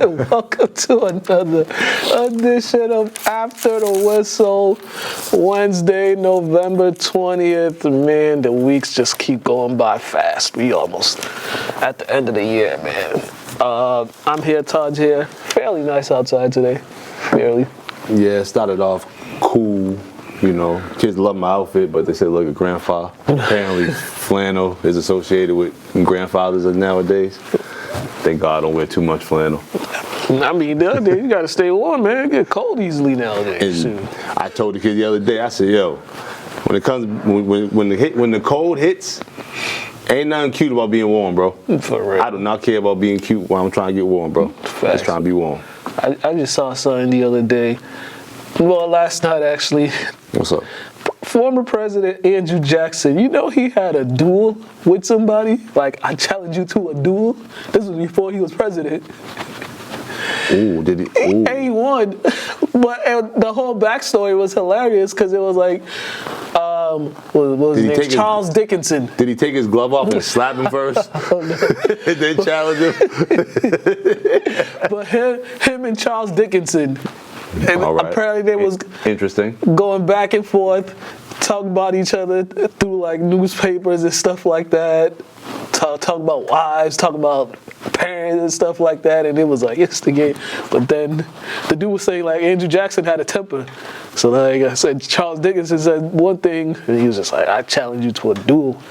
Welcome to another edition of After the Whistle, Wednesday, November 20th. Man, the weeks just keep going by fast. We almost at the end of the year, man. I'm here, Todd here. Fairly nice outside today. Fairly. Yeah, it started off cool. You know, kids love my outfit, but they say look at grandfather. Apparently, flannel is associated with grandfathers of nowadays. Thank God I don't wear too much flannel. I mean, the other day, you gotta stay warm, man. It get cold easily nowadays. And I told the kids the other day, I said, yo, when it comes, when the cold hits, ain't nothing cute about being warm, bro. For real. I do not care about being cute while I'm trying to get warm, bro. Facts. Just trying to be warm. I just saw something the other day. Well, last night, actually. What's up? Former President Andrew Jackson, you know he had a duel with somebody? Like, I challenge you to a duel. This was before he was president. Ooh, did he? Ooh. And he won. But the whole backstory was hilarious because it was like, what was his name? Charles Dickinson. Did he take his glove off and slap him first? And then challenge him? But him and Charles Dickinson. And right. apparently they was interesting going back and forth, talking about each other through like newspapers and stuff like that. Talking about wives, talking about parents and stuff like that, and it was like instigate. But then the dude was saying like Andrew Jackson had a temper. So like I said, Charles Dickinson said one thing, and he was just like, I challenge you to a duel.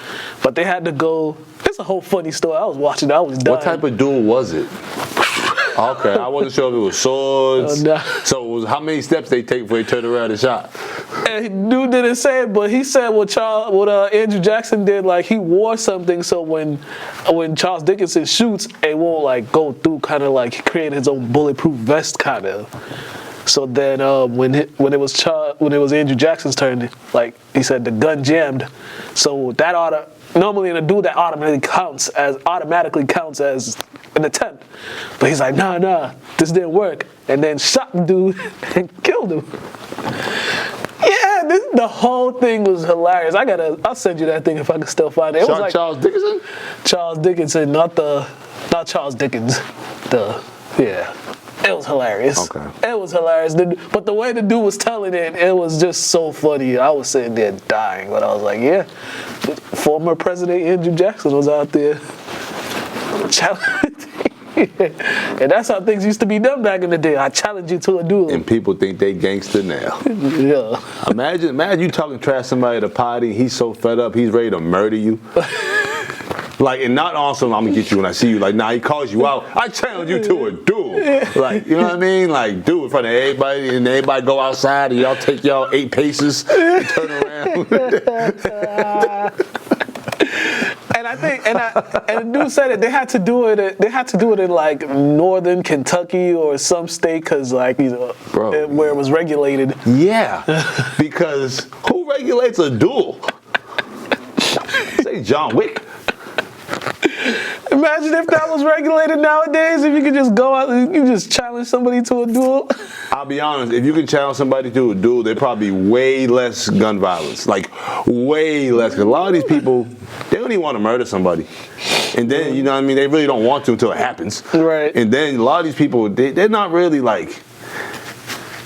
But they had to go. It's a whole funny story. I was watching. I was dying. What type of duel was it? Okay, I wasn't sure if it was swords. No. So it was how many steps they take before they turn around and shot? And dude didn't say it, but he said what Andrew Jackson did. Like he wore something so when Charles Dickinson shoots, it won't like go through. Kind of like he created his own bulletproof vest, kind of. So then when it was Andrew Jackson's turn, like he said, the gun jammed. So that normally in a duel that automatically counts as an attempt. But he's like, nah, this didn't work. And then shot the dude and killed him. Yeah, the whole thing was hilarious. I'll send you that thing if I can still find it. It was like Charles Dickinson? Charles Dickinson, not Charles Dickens. It was hilarious. Okay. It was hilarious. But the way the dude was telling it was just so funny. I was sitting there dying, but I was like, yeah. Former President Andrew Jackson was out there challenging. And that's how things used to be done back in the day. I challenge you to a duel. And people think they gangster now. Yeah. Imagine you talking trash to somebody at a party, he's so fed up, he's ready to murder you. Like, and not awesome, I'm gonna get you when I see you. Like, nah, he calls you out. I challenge you to a duel. Like, you know what I mean? Like, do it in front of everybody, and everybody go outside, and y'all take y'all 8 paces and turn around. And I think, and the dude said that they had to do it in like northern Kentucky or some state, cause like where it was regulated. Yeah, because who regulates a duel? Say John Wick. Imagine if that was regulated nowadays. If you could just go out and you just challenge somebody to a duel. I'll be honest. If you can challenge somebody to a duel, there'd probably be way less gun violence. Like way less. Cause a lot of these people, they don't even want to murder somebody. And then you know what I mean. They really don't want to until it happens. Right. And then a lot of these people, they're not really like.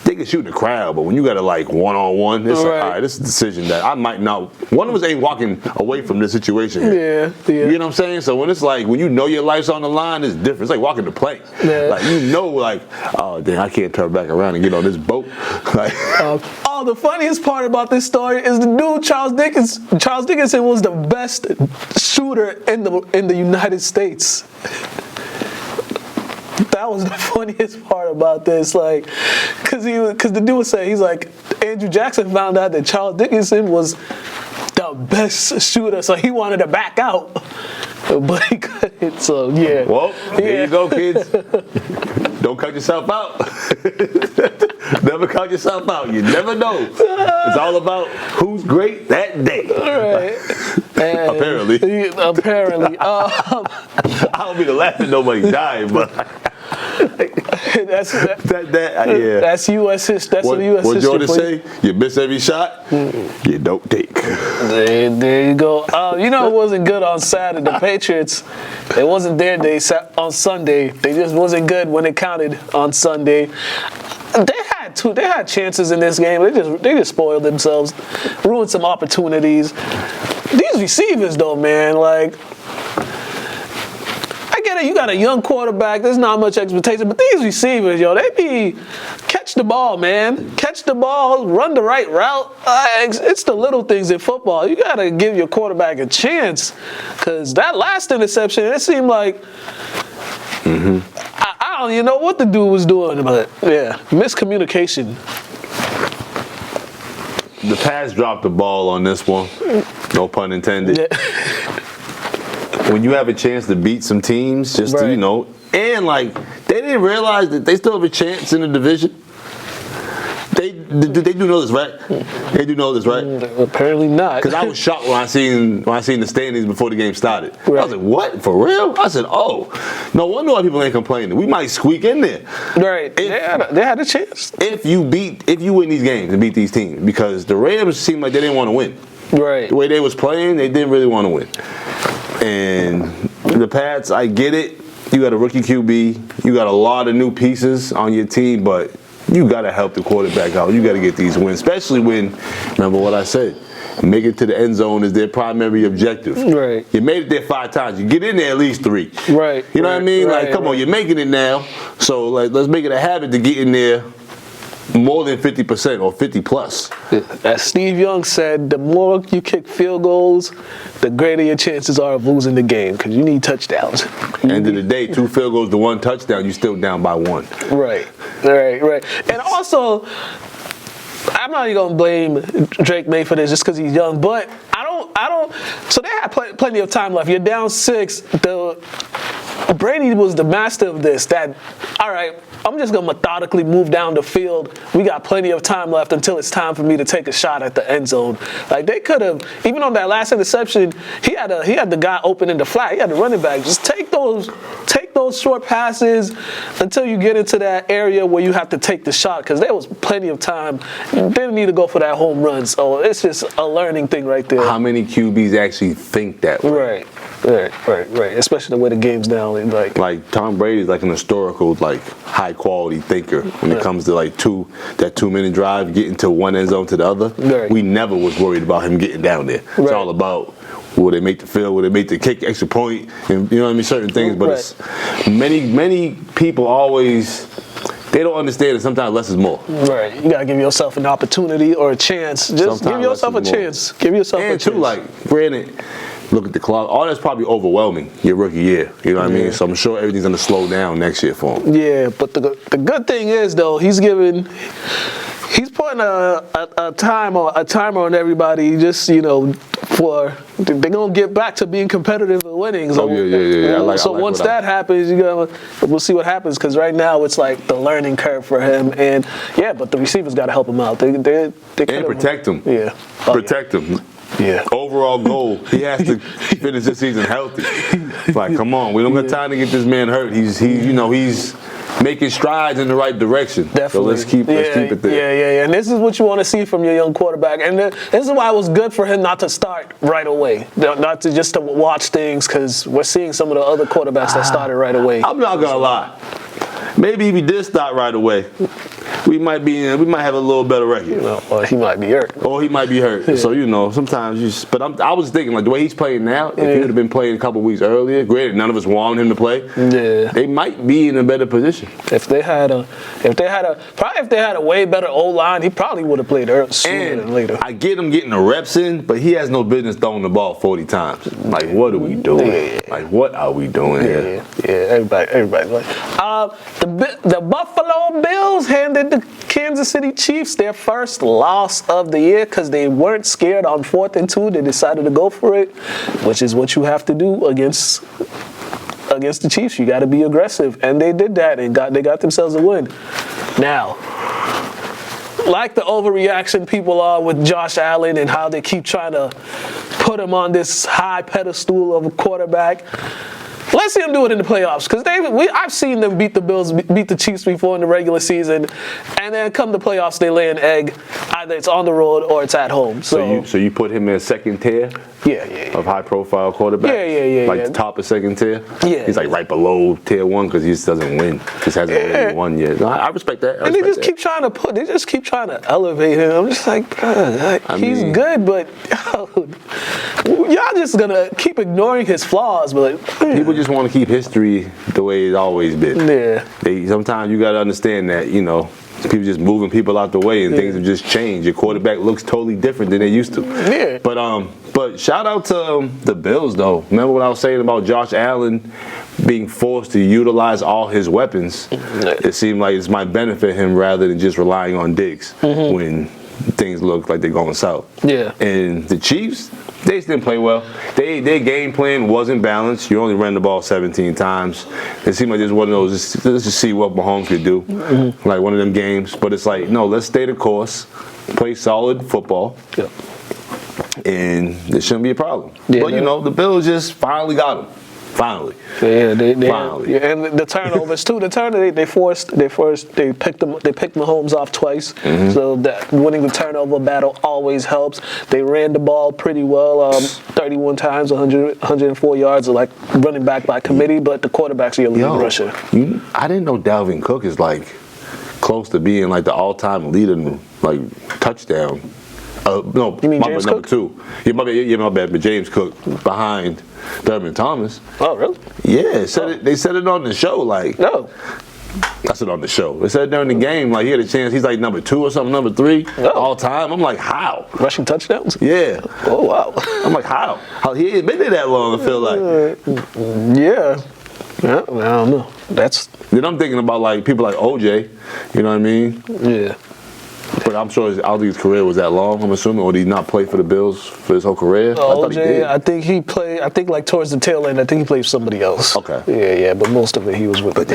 They can shoot in the crowd, but when you got to like one-on-one, it's like, all right, this is a decision that I might not. One of us ain't walking away from this situation here. Yeah. You know what I'm saying? So when it's like, when you know your life's on the line, it's different. It's like walking the plane. Yeah. Like, you know, like, oh, damn, I can't turn back around and get on this boat. Like, the funniest part about this story is the dude, Charles Dickinson. Charles Dickinson was the best shooter in the United States. That was the funniest part about this, like, cause the dude was saying, he's like, Andrew Jackson found out that Charles Dickinson was the best shooter, so he wanted to back out, but he couldn't. So yeah. Well, there you go, kids. Don't cut yourself out. Never cut yourself out. You never know. It's all about who's great that day. All right. Apparently. I don't mean to laugh at nobody dying, but Yeah. That's U.S. history. That's What U.S. history. What Jordan say? You miss every shot, you don't take. There you go. You know, it wasn't good on Saturday. The Patriots, it wasn't their day on Sunday. They just wasn't good when it counted on Sunday. They had chances in this game. They just spoiled themselves, ruined some opportunities. These receivers, though, man, like, I get it. You got a young quarterback. There's not much expectation, but these receivers, yo, they catch the ball, man. Catch the ball, run the right route. It's the little things in football. You got to give your quarterback a chance, because that last interception, it seemed like. I don't even know what the dude was doing, but yeah, miscommunication. The Pats dropped the ball on this one. No pun intended. Yeah. When you have a chance to beat some teams, just to, and like they didn't realize that they still have a chance in the division. They do know this, right? They do know this, right? Apparently not. Because I was shocked when I seen the standings before the game started. Right. I was like, "What? For real?" I said, "Oh, no wonder why people ain't complaining. We might squeak in there." Right. They had a chance. If you win these games and beat these teams, because the Rams seemed like they didn't want to win. Right. The way they was playing, they didn't really want to win. And the Pats, I get it. You got a rookie QB. You got a lot of new pieces on your team, but you got to help the quarterback out. You got to get these wins, especially when, remember what I said, make it to the end zone is their primary objective. Right. You made it there 5 times. You get in there at least 3. Right. You know what I mean? Right, like, come on, you're making it now. So, like, let's make it a habit to get in there more than 50% or 50 plus. As Steve Young said, the more you kick field goals, the greater your chances are of losing the game, because you need touchdowns. End of the day, 2 field goals to 1 touchdown, you're still down by 1. Right. And also, I'm not even gonna blame Drake May for this just because he's young, but I don't. So they had plenty of time left. You're down 6. Brady was the master of this. That, all right, I'm just gonna methodically move down the field. We got plenty of time left until it's time for me to take a shot at the end zone. Like, they could have, even on that last interception, he had the guy open in the flat. He had the running back. Just take those short passes until you get into that area where you have to take the shot, because there was plenty of time. They didn't need to go for that home run. So it's just a learning thing right there. How many QBs actually think that way? Right. Especially the way the game's now. Like Tom Brady's like an historical, like, high quality thinker when it comes to like that 2-minute drive, getting to one end zone to the other. Right. We never was worried about him getting down there. It's all about will they make the field, will they make the kick, extra point, and you know what I mean, certain things. But it's many people always, they don't understand that sometimes less is more. Right. You gotta give yourself an opportunity or a chance. Just sometimes give yourself a chance. Give yourself a chance. And too, like, granted, look at the clock. All that's probably overwhelming your rookie year. You know what I mean? So I'm sure everything's gonna slow down next year for him. Yeah, but the good thing is, though, he's putting a timer on everybody. Just, they're gonna get back to being competitive and winning. So, yeah. So once that happens, we'll see what happens. Because right now it's like the learning curve for him, and but the receivers got to help him out. They and protect him. Yeah, protect him. Yeah. Overall goal, he has to finish this season healthy. Like, come on, we don't got time to get this man hurt. He's making strides in the right direction. Definitely. So let's keep it there. Yeah. And this is what you want to see from your young quarterback. And this is why it was good for him not to start right away, not to just to watch things, because we're seeing some of the other quarterbacks that started right away. I'm not gonna lie. Maybe if he did start right away, we might have a little better record. Or he might be hurt. Yeah. So, sometimes but I was thinking, like, the way he's playing now, if he would have been playing a couple weeks earlier, granted, none of us wanted him to play. Yeah. They might be in a better position. If they had a way better O-line, he probably would have played sooner than later. I get him getting the reps in, but he has no business throwing the ball 40 times. Like, what are we doing? Yeah. Like, what are we doing here? Yeah, everybody. The Buffalo Bills handed the Kansas City Chiefs their first loss of the year because they weren't scared on 4th and 2. They decided to go for it, which is what you have to do against the Chiefs. You got to be aggressive, and they did that, and they got themselves a win. Now, like the overreaction people are with Josh Allen and how they keep trying to put him on this high pedestal of a quarterback, Let's see them do it in the playoffs, because I've seen them beat the Bills, beat the Chiefs before in the regular season, and then come the playoffs, they lay an egg. Either it's on the road or it's at home. So you put him in second tier? Yeah. Of high-profile quarterbacks? Yeah. Like the top of second tier? Yeah. He's like right below tier 1 because he just doesn't win. Just hasn't really won yet. No, I respect that. They just keep trying to elevate him. I'm just like, bro, he's good, but y'all just gonna keep ignoring his flaws. But people just want to keep history the way it's always been. Yeah. Sometimes you got to understand that, people just moving people out the way and things have just changed. Your quarterback looks totally different than they used to. Yeah. But shout out to the Bills though. Remember what I was saying about Josh Allen being forced to utilize all his weapons? It seemed like it might benefit him rather than just relying on Diggs when things look like they're going south. Yeah. And the Chiefs, they just didn't play well. Their game plan wasn't balanced. You only ran the ball 17 times. It seemed like just one of those, let's just see what Mahomes could do. Like one of them games. But it's like, no, let's stay the course, play solid football. Yeah. And there shouldn't be a problem. Yeah, but, the Bills just finally got him. Finally. Yeah, Finally. Yeah, and the turnovers too. The turnover they picked Mahomes off twice. So that winning the turnover battle always helps. They ran the ball pretty well, 31 times, 104 yards, like running back by committee. But the quarterback's your leading rusher. I didn't know Dalvin Cook is like close to being like the all-time leader in like touchdown. No, you mean my James bad, number Cook? 2. Yeah, my bad. But James Cook behind Thurman Thomas. Oh, really? Yeah, they said it on the show. Like, No. I said on the show. They said during the game, like he had a chance. He's like number 2 or something, number 3 all time. I'm like, how? Rushing touchdowns? Yeah. Oh, wow. I'm like, how? He ain't been there that long. I feel like. Yeah. I don't know. Then I'm thinking about like people like OJ. You know what I mean? Yeah. But I'm sure I don't think his career was that long, I'm assuming. Or did he not play for the Bills for his whole career? I thought he did. I think he played, like towards the tail end, I think he played for somebody else. Okay. Yeah, but most of it he was with with the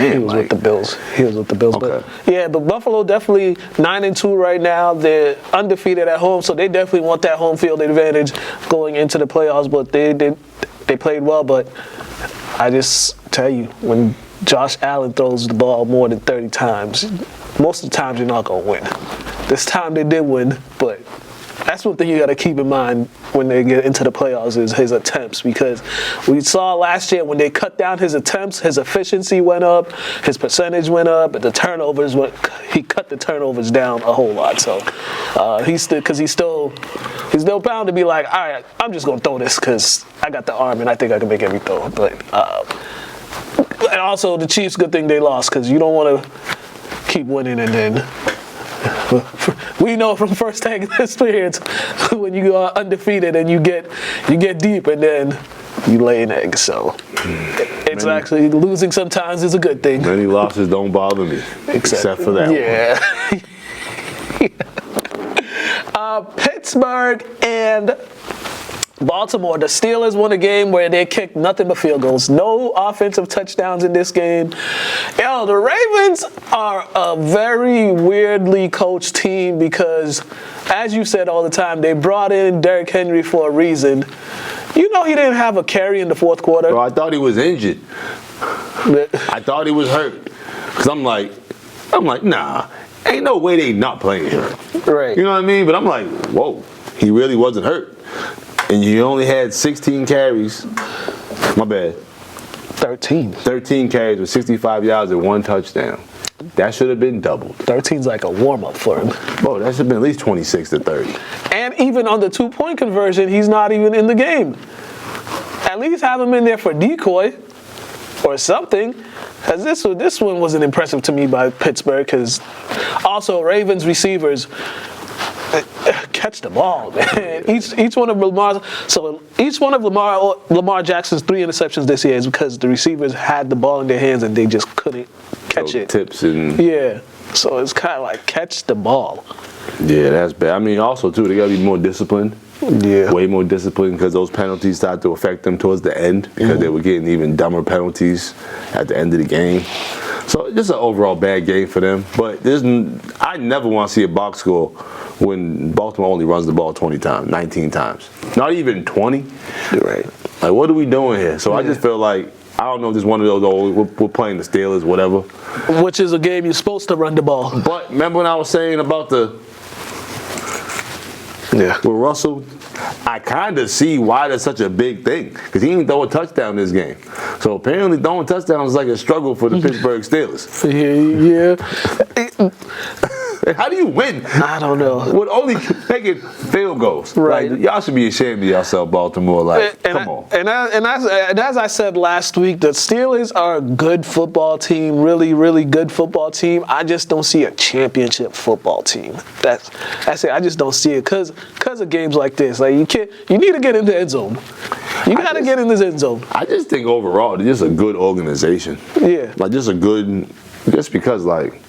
Bills. He was with the Bills. Okay. But Buffalo definitely 9-2 right now. They're undefeated at home, so they definitely want that home field advantage going into the playoffs. But they played well, but I just tell you, when Josh Allen throws the ball more than 30 times, most of the times you're not going to win. This time they did win, but that's one thing you got to keep in mind when they get into the playoffs is his attempts, because we saw last year when they cut down his attempts, his efficiency went up, his percentage went up, but the turnovers he cut the turnovers down a whole lot. So he's still bound to be like, all right, I'm just gonna throw this because I got the arm and I think I can make every throw. But and also the Chiefs, good thing they lost, because you don't want to keep winning and then. We know from first-hand experience when you are undefeated and you get deep and then you lay an egg. So it's actually losing sometimes is a good thing. Many losses don't bother me, except for that one. Pittsburgh and Baltimore. The Steelers won a game where they kicked nothing but field goals. No offensive touchdowns in this game. The Ravens are a very weirdly coached team because, as you said all the time, they brought in Derrick Henry for a reason. You know he didn't have a carry in the fourth quarter. Bro, I thought he was injured. I thought he was hurt. Because I'm like, nah, ain't no way they not playing him. Right. You know what I mean? But I'm like, whoa, he really wasn't hurt. And you only had 16 carries. My bad. 13. 13 carries with 65 yards and 1 touchdown. That should have been doubled. 13's like a warm-up for him. Bro, that should have been at least 26 to 30. And even on the 2-point conversion, he's not even in the game. At least have him in there for decoy or something. Because this one wasn't impressive to me by Pittsburgh, because also Ravens receivers catch the ball, man. Each one of Lamar Jackson's 3 interceptions this year is because the receivers had the ball in their hands and they just couldn't catch it. Tips and so it's kind of like catch the ball. Yeah, that's bad. I mean, also too, they gotta be more disciplined. Yeah, way more disciplined, because those penalties started to affect them towards the end, because they were getting even dumber penalties at the end of the game. So just an overall bad game for them. But I never want to see a box score when Baltimore only runs the ball 20 times, 19 times. Not even 20. You're right. Like, what are we doing here? So I just feel like I don't know if this one of those, we're playing the Steelers, whatever. Which is a game you're supposed to run the ball. But remember when I was saying about with Russell? I kind of see why that's such a big thing. Because he didn't throw a touchdown this game. So apparently throwing touchdowns is like a struggle for the Pittsburgh Steelers. Yeah. How do you win? I don't know. With only taking field goals. Right. Like, y'all should be ashamed of yourself, Baltimore. Like, come on. And as I said last week, the Steelers are a good football team, really, really good football team. I just don't see a championship football team. That's it. I just don't see it because of games like this. Like you need to get in the end zone. You got to get in this end zone. I just think overall, they're just a good organization. Yeah. Like just because like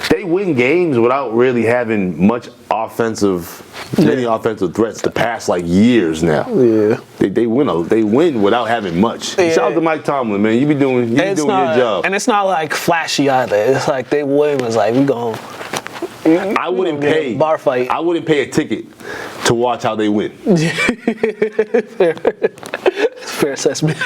they win games without really having many offensive threats the past like years now. Yeah. They win without having much. Yeah. Shout out to Mike Tomlin, man. You be doing your job. And it's not like flashy either. It's like they win was like we going. I wouldn't pay bar fight. I wouldn't pay a ticket to watch how they win. Fair assessment.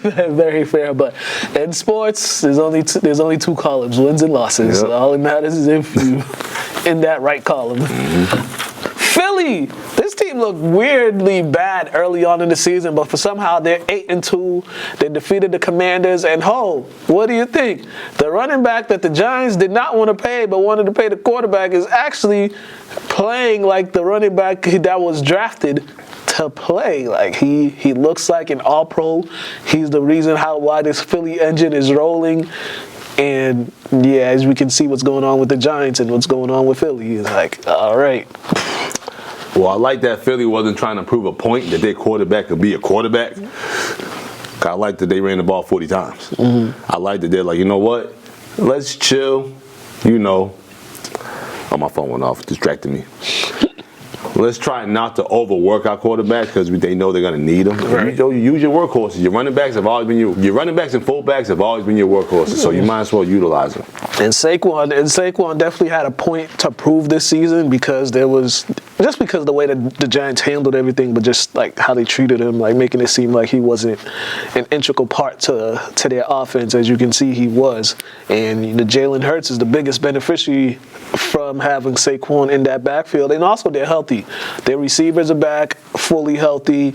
Very fair, but in sports, there's only two columns: wins and losses. Yep. All that matters is if you in that right column. Philly, this team looked weirdly bad early on in the season, but for somehow they're 8-2. They defeated the Commanders, and what do you think? The running back that the Giants did not want to pay, but wanted to pay the quarterback, is actually playing like the running back that was drafted to play. Like he looks like an all-pro. He's the reason why this Philly engine is rolling. And yeah, as we can see what's going on with the Giants and what's going on with Philly, it's like, all right. Well, I like that Philly wasn't trying to prove a point that their quarterback could be a quarterback. I like that they ran the ball 40 times. I like that they're like, you know what? Let's chill. Oh, my phone went off. Distracted me. Let's try not to overwork our quarterbacks because they know they're going to need them. Right. You use your workhorses. Your running backs have always been your running backs and fullbacks have always been your workhorses. So you might as well utilize them. And Saquon definitely had a point to prove this season because because of the way that the Giants handled everything, but just like how they treated him, like making it seem like he wasn't an integral part to their offense. As you can see, he was. And Jalen Hurts is the biggest beneficiary from having Saquon in that backfield. And also they're healthy. Their receivers are back fully healthy.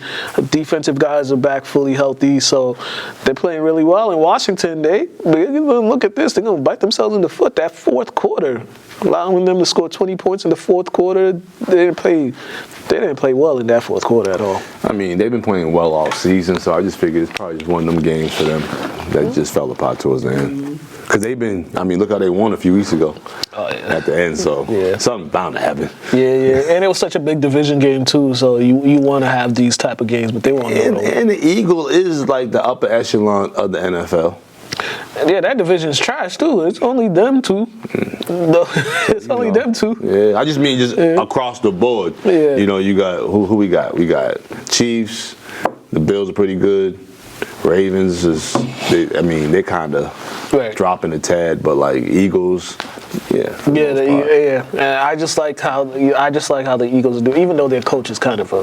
Defensive guys are back fully healthy. So they're playing really well. In Washington, they're going to look at this. They're going to bite themselves in the foot that fourth quarter, allowing them to score 20 points in the fourth quarter. They didn't play well in that fourth quarter at all. I mean, they've been playing well all season, so I just figured it's probably just one of them games for them that just fell apart towards the end. Because look how they won a few weeks ago at the end, so something's bound to happen. Yeah, and it was such a big division game, too, so you want to have these type of games, but they won't. And the Eagle is like the upper echelon of the NFL. Yeah, that division's trash, too. It's only them two. It's only them two. Yeah, I just mean across the board. Yeah. You got, who we got? We got Chiefs. The Bills are pretty good. Ravens they're kind of dropping a tad, but like Eagles, And I just like how the Eagles do, even though their coach is kind of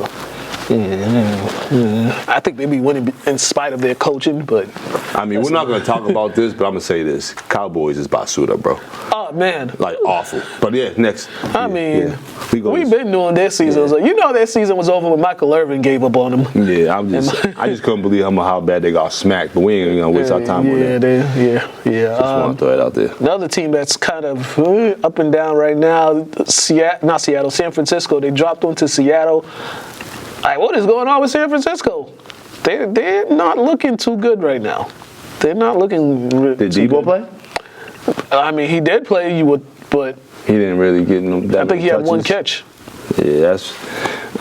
I think they be winning in spite of their coaching, but we're not going to talk about this, but I'm going to say this: Cowboys is about to suit up, bro. Oh man, like awful. But next. We've been doing their season. So their season was over when Michael Irvin gave up on them. Yeah, I just couldn't believe how bad they got smacked. But we ain't gonna waste our time on that. Just want to throw it out there. Another team that's kind of up and down right now, San Francisco. They dropped onto Seattle. Like, what is going on with San Francisco? They're not looking too good right now. They're not looking. Did Debo play? He did play. But he didn't really get no. I think he had one catch. Yeah,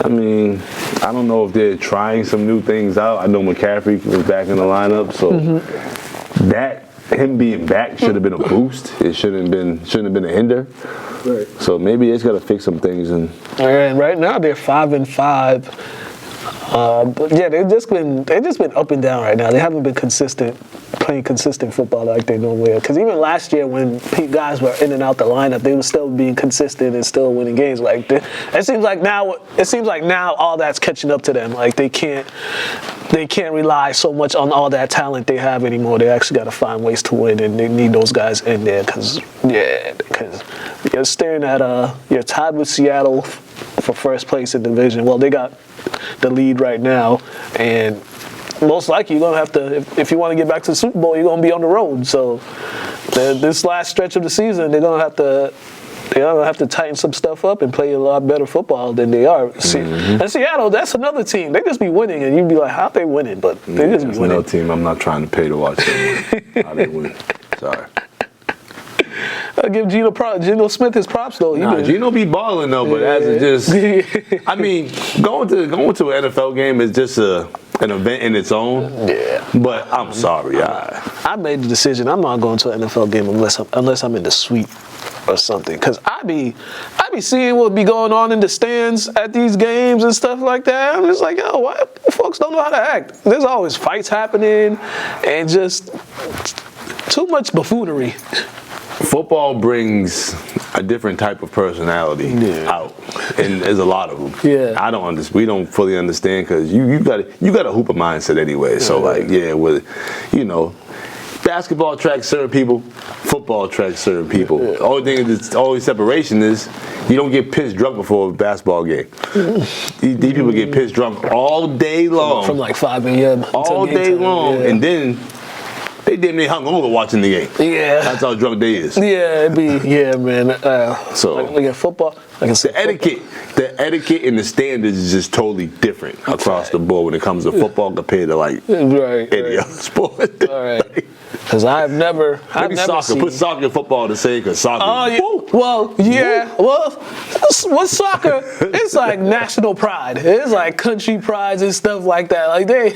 I don't know if they're trying some new things out. I know McCaffrey was back in the lineup, so that him being back should have been a boost. It shouldn't have been a hinder. Right. So maybe it's got to fix some things. And right now they're 5-5. But yeah, they've just been up and down right now. They haven't been playing consistent football like they normally are. Because even last year, when guys were in and out the lineup, they were still being consistent and still winning games. Like it seems like now all that's catching up to them. Like they can't rely so much on all that talent they have anymore. They actually got to find ways to win, and they need those guys in there. Because you're staring at you're tied with Seattle for first place in the division. Well, they got the lead right now, and most likely you're gonna have to, if you want to get back to the Super Bowl, you're gonna be on the road. So this last stretch of the season, they're gonna have to tighten some stuff up and play a lot better football than they are. And Seattle, that's another team. They just be winning, and you'd be like, how they winning? But they just be winning. Another team I'm not trying to pay to watch them. How they win? Sorry. I give Geno Smith his props though. Geno be balling though, but as it just, I mean, going to an NFL game is just an event in its own. Yeah. But I'm sorry, I made the decision. I'm not going to an NFL game unless I'm in the suite or something. Cause I be seeing what be going on in the stands at these games and stuff like that. I'm just like, yo, why folks don't know how to act? There's always fights happening and just too much buffoonery. Football brings a different type of personality out, and there's a lot of them. Yeah, we don't fully understand because you got a hooper mindset anyway. So basketball tracks certain people, football tracks certain people. Yeah. Only separation is you don't get pissed drunk before a basketball game. These people get pissed drunk all day long, from like 5 a.m. all day long, and then they damn near hung over watching the game. Yeah. That's how drunk they is. Yeah, man. Like football, the etiquette and the standards is just totally different across the board when it comes to football compared to any other sport. All right. Because I've never soccer. Put soccer and football to say because soccer. Oh, yeah. Well, yeah. Well, with soccer, it's like national pride. It's like country prides and stuff like that. Like they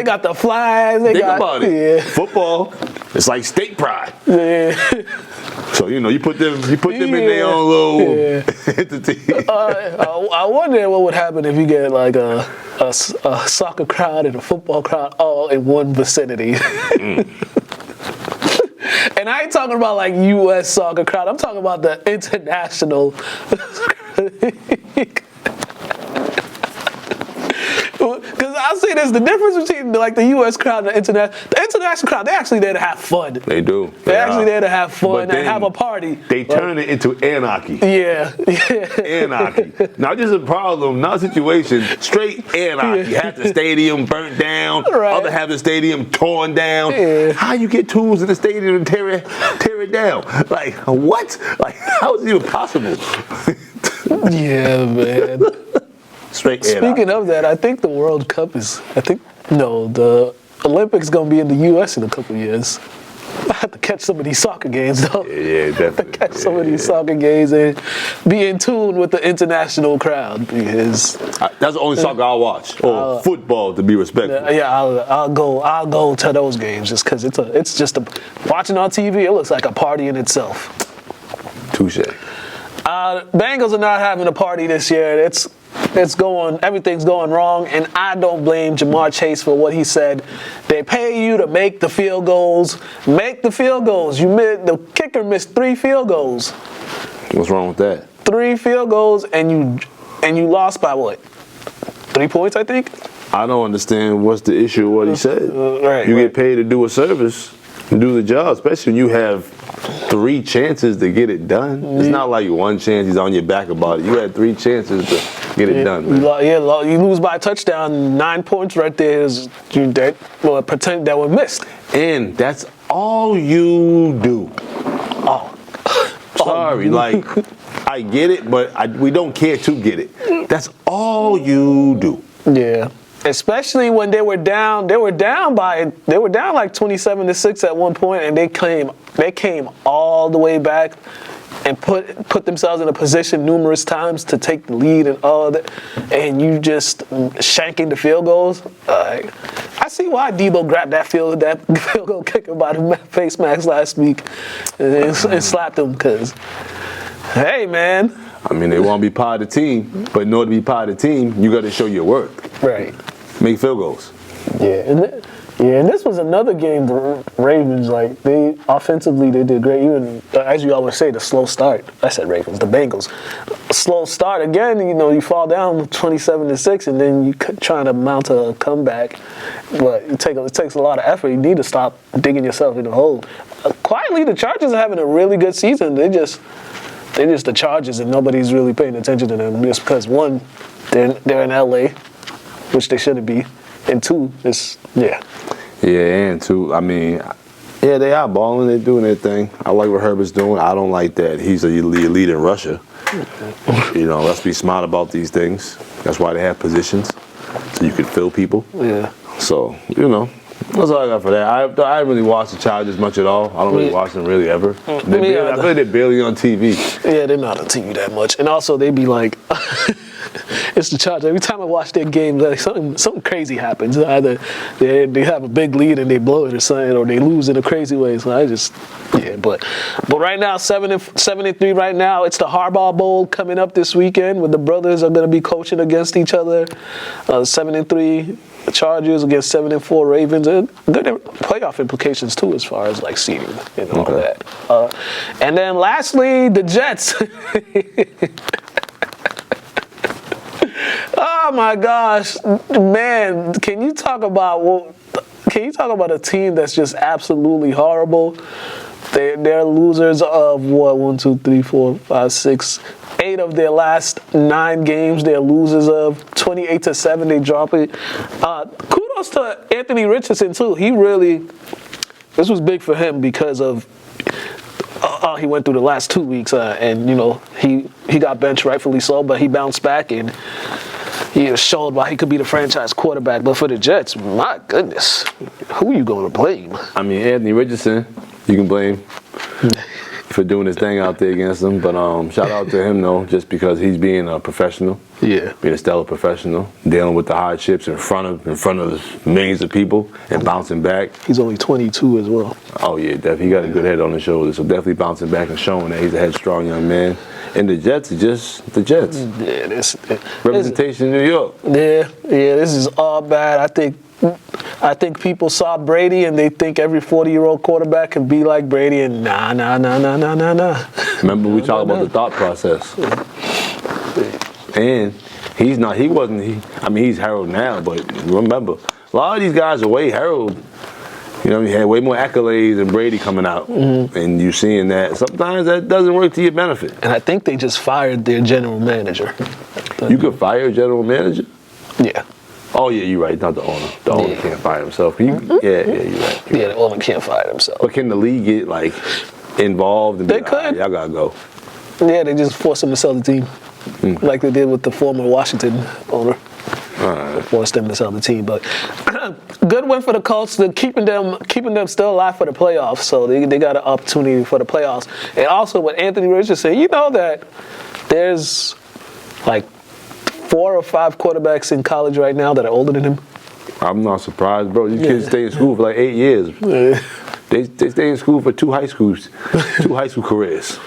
got the flags. Think about it. Yeah. Football, it's like state pride. Yeah. So you put them in their own little entity. I wonder what would happen if you get like a soccer crowd and a football crowd all in one vicinity. And I ain't talking about like U.S. soccer crowd. I'm talking about the international. Because I say there's the difference between like the U.S. crowd and the international crowd. They're actually there to have fun. They do. They're actually there to have fun and have a party. They turn it into anarchy. Yeah. Anarchy. Not just a problem, not a situation. Straight anarchy. Half the stadium burnt down. Right. Other half the stadium torn down. Yeah. How you get tools in the stadium and tear it down? Like what? Like how is it even possible? Yeah, man. Speaking of that, I think the World Cup the Olympics gonna be in the U.S. in a couple years. I have to catch some of these soccer games though. Yeah, definitely. Catch some of these soccer games and be in tune with the international crowd because that's the only soccer I'll watch. Or football, to be respectful. Yeah, I'll go to those games just because watching on TV. It looks like a party in itself. Touche. Bengals are not having a party this year. Everything's going wrong, and I don't blame Jamar Chase for what he said. They pay you to make the field goals. Make the field goals. The kicker missed 3 field goals. What's wrong with that? 3 field goals, and you lost by what? 3 points, I think. I don't understand what's the issue with what he said. You get paid to do a service and do the job, especially when you have 3 chances to get it done. It's not like one chance he's on your back about it. You had 3 chances to get it done, man. You lose by a touchdown, 9 points right there that were missed. And that's all you do. Sorry, I get it, but we don't care to get it. That's all you do. Yeah. Especially when they were down like 27-6 at one point, and they came all the way back and put themselves in a position numerous times to take the lead and all of that, and you just shanking the field goals. I see why Debo grabbed that field goal kicker by the face mask last week and slapped him because, hey man. I mean, they want to be part of the team, but in order to be part of the team, you got to show your worth. Right. Make field goals. Yeah, and this was another game. The Ravens, like they offensively, they did great. Even as you always say, the slow start. I said Ravens, the Bengals, slow start again. You know, you fall down 27-6, and then you trying to mount a comeback. But it takes a lot of effort. You need to stop digging yourself in the hole. Quietly, the Chargers are having a really good season. They're just the Chargers, and nobody's really paying attention to them just because one, they're in LA, which they shouldn't be, and two, yeah. Yeah, and two, I mean, yeah, they are balling, they're doing their thing. I like what Herbert's doing. I don't like that he's a elite in Russia. You know, let's be smart about these things. That's why they have positions, so you can fill people. Yeah. So, you know, that's all I got for that. I haven't really watched the Chargers much at all. I don't really watch them really ever. I feel like they're barely on TV. Yeah, they're not on TV that much. And also, they be like, it's the Chargers. Every time I watch their games, like something crazy happens. Either they have a big lead and they blow it or something, or they lose in a crazy way. So but right now, 7-3 right now. It's the Harbaugh Bowl coming up this weekend, where the brothers are going to be coaching against each other. 7-3 Chargers against 7-4 Ravens. Good playoff implications too, as far as like seeding and all that. And then lastly, the Jets. Oh my gosh, man! Can you talk about a team that's just absolutely horrible? They're losers of what? 1, 2, 3, 4, 5, 6, 8 of their last 9 games. They're losers of 28-7. They drop it. Kudos to Anthony Richardson too. This was big for him because of he went through the last 2 weeks, and you know he got benched, rightfully so, but he bounced back and he showed why he could be the franchise quarterback. But for the Jets, my goodness, who are you going to blame? I mean, Anthony Richardson, you can blame for doing his thing out there against them. But shout out to him, though, just because he's being a professional. Yeah. Being a stellar professional, dealing with the hardships in front of millions of people and bouncing back. He's only 22 as well. Oh, yeah, definitely. He got a good head on his shoulders. So definitely bouncing back and showing that he's a headstrong young man. And the Jets are just the Jets. Yeah, representation in New York. Yeah, this is all bad. I think people saw Brady and they think every 40-year-old quarterback can be like Brady, and nah. Remember we talked about the thought process. And he's heralded now, but remember, a lot of these guys are way heralded. You know, he had way more accolades than Brady coming out. Mm-hmm. And you're seeing that. Sometimes that doesn't work to your benefit. And I think they just fired their general manager. You could fire a general manager? Yeah. Oh, yeah, you're right. Not the owner. The owner can't fire himself. Yeah, you're right. The owner can't fire himself. But can the league get, like, involved? And they could. Y'all got to go. Yeah, they just forced him to sell the team. Like they did with the former Washington owner. Right. Forced them to sell the team. But good win for the Colts. They're keeping them still alive for the playoffs. So they got an opportunity for the playoffs. And also with Anthony Richardson, you know that there's like 4 or 5 quarterbacks in college right now that are older than him. I'm not surprised, bro. These kids stay in school for like 8 years. Yeah. They stay in school for 2 high school careers.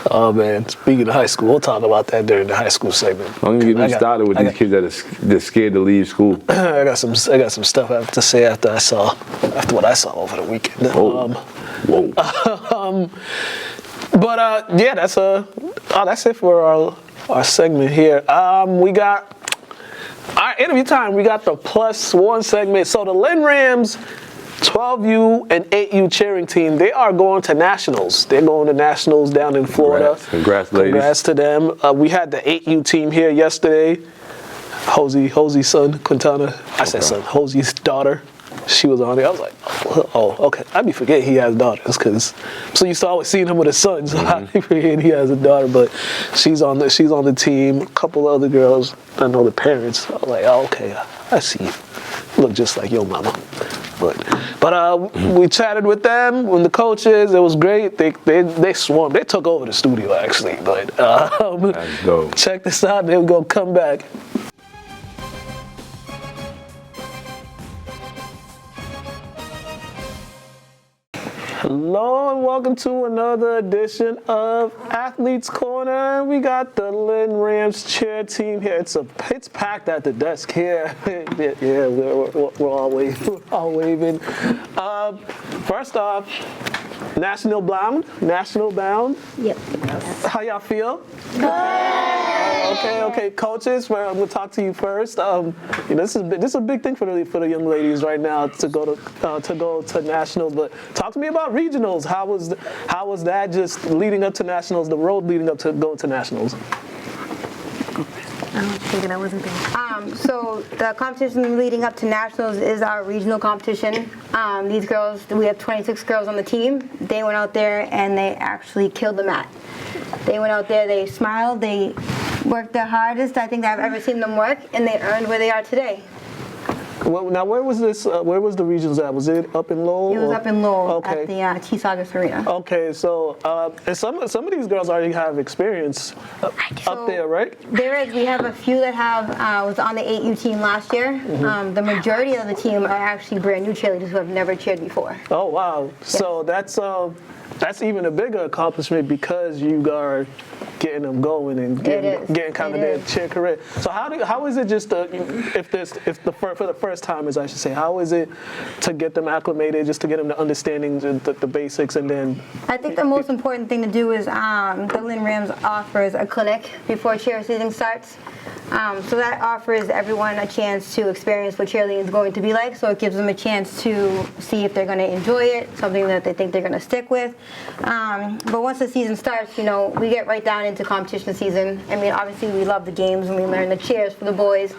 Oh man! Speaking of high school, we'll talk about that during the high school segment. I'm gonna get me started with these kids that are scared to leave school. I got some stuff I have to say after what I saw over the weekend. Whoa. Yeah, that's it for our segment here. We got our interview time. We got the +1 segment. So the Lynn Rams 12U and 8U cheering team, they are going to nationals. They're going to nationals down in Florida. Congrats ladies. Congrats to them. We had the 8U team here yesterday. Hosie's son, Quintana. I said son. Hosie's daughter. She was on there. I was like, oh, okay. I'd be forgetting he has daughters because I'm so used to always seeing him with his son. So I'd be forgetting he has a daughter. But she's on the team. A couple of other girls. I know the parents. I was like, oh, okay. I see you. Look just like your mama. But we chatted with them, and the coaches. It was great. They swarmed. They took over the studio actually. But check this out. They're gonna come back. Hello and welcome to another edition of Athletes Corner. We got the Lynn Rams cheer team here. It's packed at the desk here. Yeah, we're all waving. First off, National Bound. Yep. How y'all feel? Good. Okay. Coaches, I'm gonna talk to you first. This is a big thing for the young ladies right now to go to nationals. But talk to me about regionals. How was that just leading up to nationals? The road leading up to going to nationals. I'm thinking I wasn't thinking. So the competition leading up to nationals is our regional competition. These girls, we have 26 girls on the team. They went out there and they actually killed the mat. They went out there, they smiled, they worked their hardest I think I've ever seen them work, and they earned where they are today. Well, now where was this? Where was the regionals at? Was it up in Lowell? It was up in Lowell Okay. at the T. Saugus Arena. Okay, so and some of these girls already have experience up there, right? There is. We have a few that have was on the 8U team last year. Mm-hmm. The majority of the team are actually brand new cheerleaders who have never cheered before. Oh wow! So that's even a bigger accomplishment because you are getting them going and getting kind of their cheer career. So how is it just for the first timers, I should say, how is it to get them acclimated, just to get them to understanding the basics, and then? I think the most important thing to do is the Lynn Rams offers a clinic before cheer season starts. So that offers everyone a chance to experience what cheerleading is going to be like. So it gives them a chance to see if they're going to enjoy it, something that they think they're going to stick with. But once the season starts, we get right down into competition season. I mean, obviously we love the games and we learn the cheers for the boys.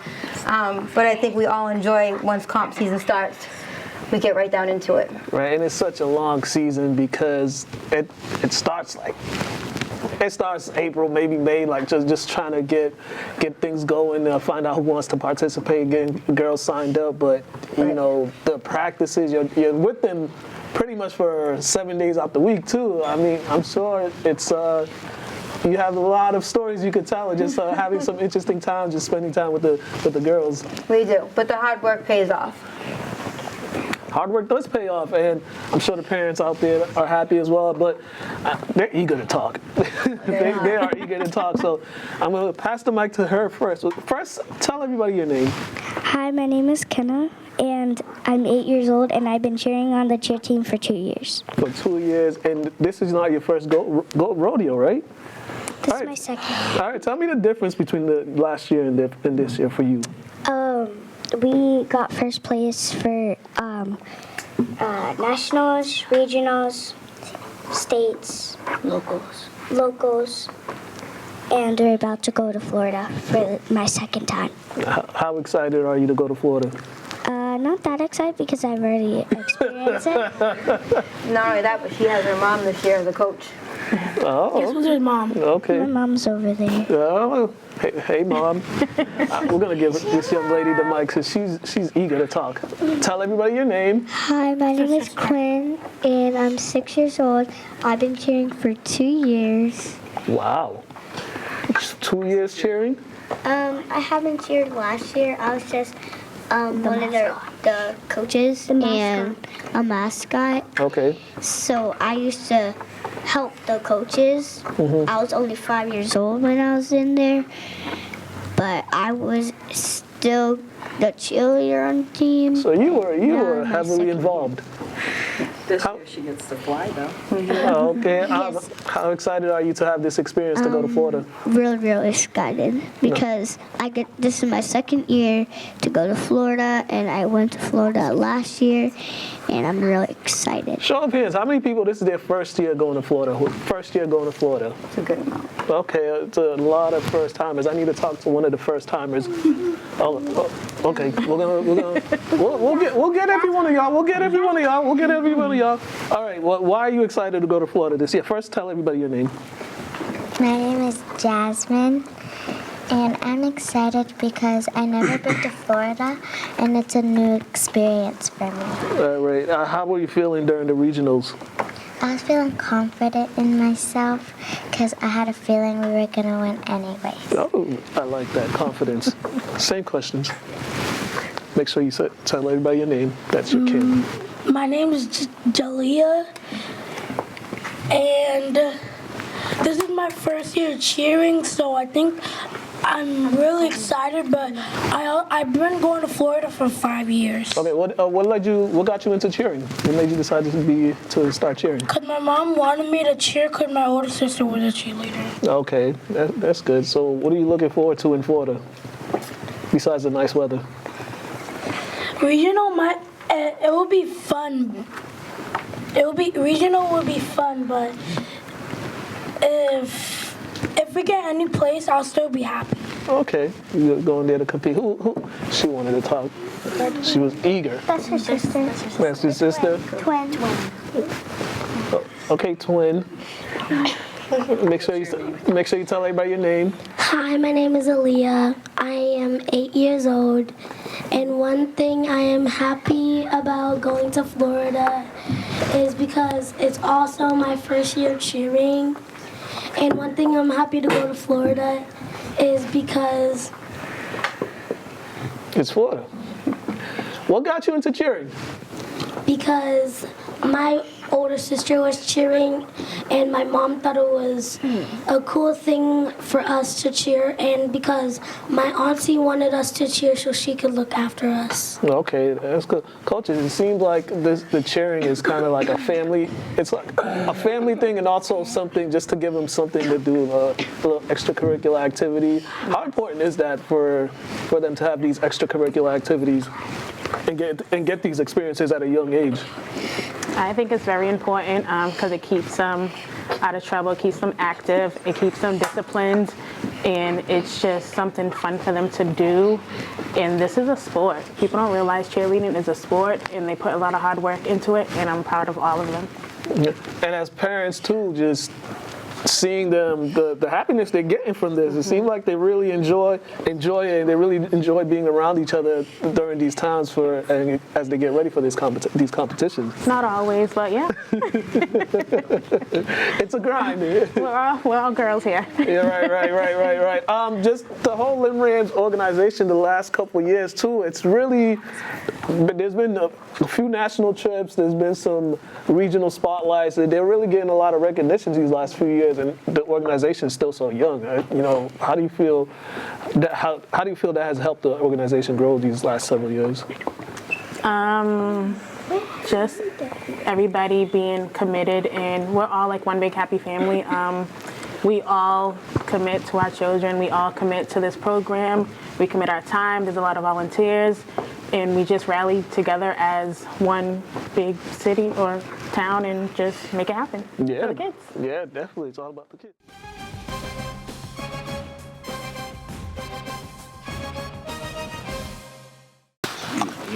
But I think we all enjoy once comp season starts. We get right down into it. Right, and it's such a long season because it starts April, maybe May, like just trying to get things going, find out who wants to participate, getting girls signed up. But the practices, you're with them pretty much for 7 days out the week too. I mean, I'm sure it's you have a lot of stories you could tell, and just having some interesting times, just spending time with the girls. We do, but the hard work pays off. Hard work does pay off, and I'm sure the parents out there are happy as well, but they're eager to talk. They are eager to talk, so I'm going to pass the mic to her first. First, tell everybody your name. Hi, my name is Kenna, and I'm 8 years old, and I've been cheering on the cheer team for 2 years. For 2 years, and this is not your first go rodeo, right? This is my second. All right, tell me the difference between the last year and this year for you. We got first place for nationals, regionals, states, locals, and we're about to go to Florida for my second time. How excited are you to go to Florida? Not that excited because I've already experienced it. Not only that, but she has her mom this year as a coach. Oh, This was her mom. okay. My mom's over there. Oh, hey, Mom. We're gonna give this young lady the mic because she's eager to talk. Tell everybody your name. Hi, my name is Quinn, and I'm 6 years old. I've been cheering for 2 years. Wow. 2 years cheering? I haven't cheered last year. I was just one of the coaches and a mascot. Okay. So I used to help the coaches. I was only 5 years old when I was in there, but I was still the cheerleader on the team. So you were heavily involved. This year she gets to fly though. Okay. Yes. How excited are you to have this experience to go to Florida? Real excited because this is my second year to go to Florida, and I went to Florida last year, and I'm really excited. Show of hands. How many people? This is their first year going to Florida. First year going to Florida. It's a good amount. Okay, it's a lot of first timers. I need to talk to one of the first timers. Okay, we'll get every one of y'all. We'll get every one of y'all. All right. Well, why are you excited to go to Florida this year? First, tell everybody your name. My name is Jasmine, and I'm excited because I never been to Florida, and it's a new experience for me. All right. How were you feeling during the regionals? I was feeling confident in myself because I had a feeling we were going to win anyway. Oh, I like that confidence. Same questions. Make sure you tell everybody your name. That's your kid. My name is Jalea, and this is my first year cheering, so I think I'm really excited. But I've been going to Florida for 5 years. Okay, what got you into cheering? What made you decide to start cheering? Cause my mom wanted me to cheer, cause my older sister was a cheerleader. Okay, that's good. So what are you looking forward to in Florida, besides the nice weather? Regional it will be fun. Regional will be fun, but if we get any place, I'll still be happy. Okay, you're going there to compete. Who? She wanted to talk. She was eager. That's her sister. That's your sister? Twin. Okay, twin. Make sure you tell everybody your name. Hi, my name is Aaliyah. I am 8 years old. And one thing I am happy about going to Florida is because it's also my first year cheering. And one thing I'm happy to go to Florida is because... It's Florida. What got you into cheering? Because my older sister was cheering, and my mom thought it was a cool thing for us to cheer, and because my auntie wanted us to cheer so she could look after us. Okay, that's good. Coaches, it seems like the cheering is kind of like a family. It's like a family thing, and also something just to give them something to do, a little extracurricular activity. How important is that for them to have these extracurricular activities and get these experiences at a young age? I think it's very important because it keeps them out of trouble, keeps them active, it keeps them disciplined, and it's just something fun for them to do. And this is a sport. People don't realize cheerleading is a sport, and they put a lot of hard work into it, and I'm proud of all of them. And as parents too, just seeing them, the happiness they're getting from this, it seems like they really enjoy it, and they really enjoy being around each other during these times as they get ready for these competitions. Not always, but yeah. It's a grind. We're all girls here. Yeah, right. Just the whole Lynn Rams organization the last couple of years too, it's really, there's been a few national trips, there's been some regional spotlights, they're really getting a lot of recognition these last few years, and the organization is still so young. How do you feel that has helped the organization grow these last several years? Just everybody being committed, and we're all like one big happy family. We all commit to our children. We all commit to this program. We commit our time. There's a lot of volunteers, and we just rally together as one big city or town and just make it happen for the kids. Yeah, definitely. It's all about the kids.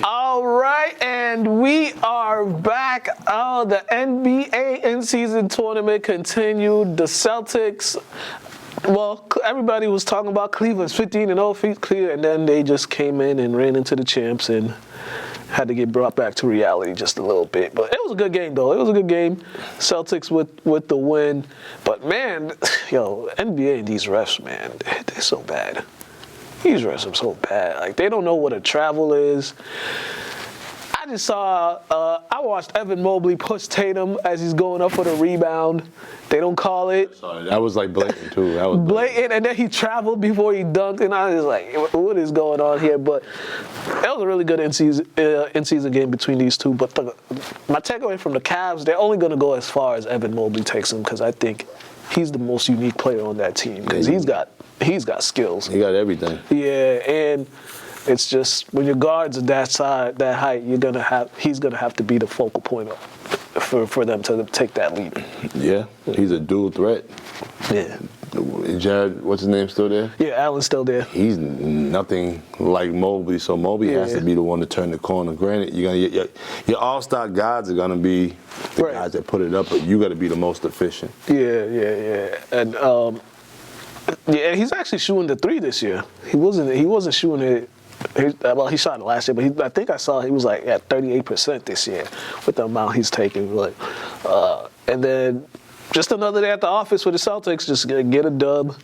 All right, and we are back. Oh, the NBA in-season tournament continued. The Celtics, well, everybody was talking about Cleveland's 15-0, and then they just came in and ran into the champs and had to get brought back to reality just a little bit. But it was a good game, though. It was a good game. Celtics with the win. But, man, NBA and these refs, man, they're so bad. These refs are so bad. Like, they don't know what a travel is. I just saw, I watched Evan Mobley push Tatum as he's going up for the rebound. They don't call it. That was like blatant, too. That was blatant. And then he traveled before he dunked, and I was like, what is going on here? But it was a really good in-season game between these two. But my takeaway from the Cavs, they're only going to go as far as Evan Mobley takes them, because I think he's the most unique player on that team, because he's got skills. He got everything. Yeah, and it's just when your guards are that side, that height, he's gonna have to be the focal point for them to take that lead. Yeah, he's a dual threat. Yeah. Jared, what's his name, still there? Yeah, Allen's still there. He's nothing like Mobley, so Mobley has to be the one to turn the corner. Granted, your all-star guys are gonna be the guys that put it up, but you got to be the most efficient. Yeah, and he's actually shooting the three this year. He wasn't shooting it. He shot it last year, but I think I saw he was like at 38% this year with the amount he's taking. And then just another day at the office for the Celtics, just get a dub.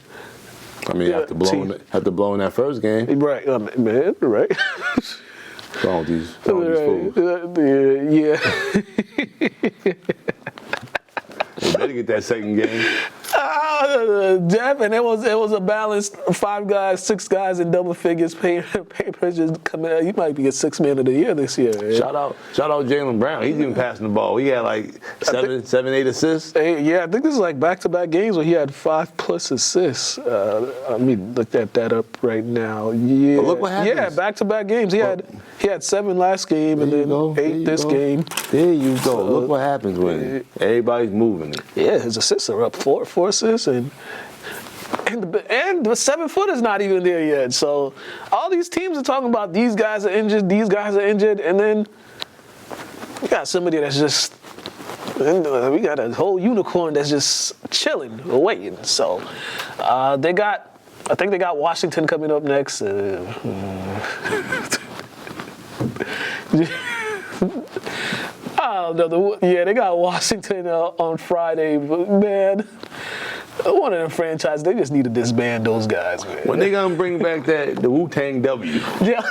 I mean, after blowing that first game. Right, man, right. What's wrong with these fools? Yeah. Better get that second game. Jeff, and it was a balanced 5 guys, 6 guys in double figures. Papers just coming out. He might be a 6th man of the year this year. Man. Shout out Jaylen Brown. He's even passing the ball. He had like 7, 8 assists. Yeah, I think this is like back-to-back games where he had 5+ assists. Let me look that up right now. Yeah, but look what happens. Yeah, back-to-back games. He had 7 last game and then 8 this game. There you go. Look what happens when everybody's moving it. Yeah, his assists are up 4 assists and the 7 foot is not even there yet. So all these teams are talking about these guys are injured, and then we got somebody that's just we got a whole unicorn that's just chilling, waiting. So I think they got Washington coming up next. I don't know. They got Washington on Friday, but man, one of them franchises, they just need to disband those guys, man. When they gonna bring back the Wu-Tang W? Yeah.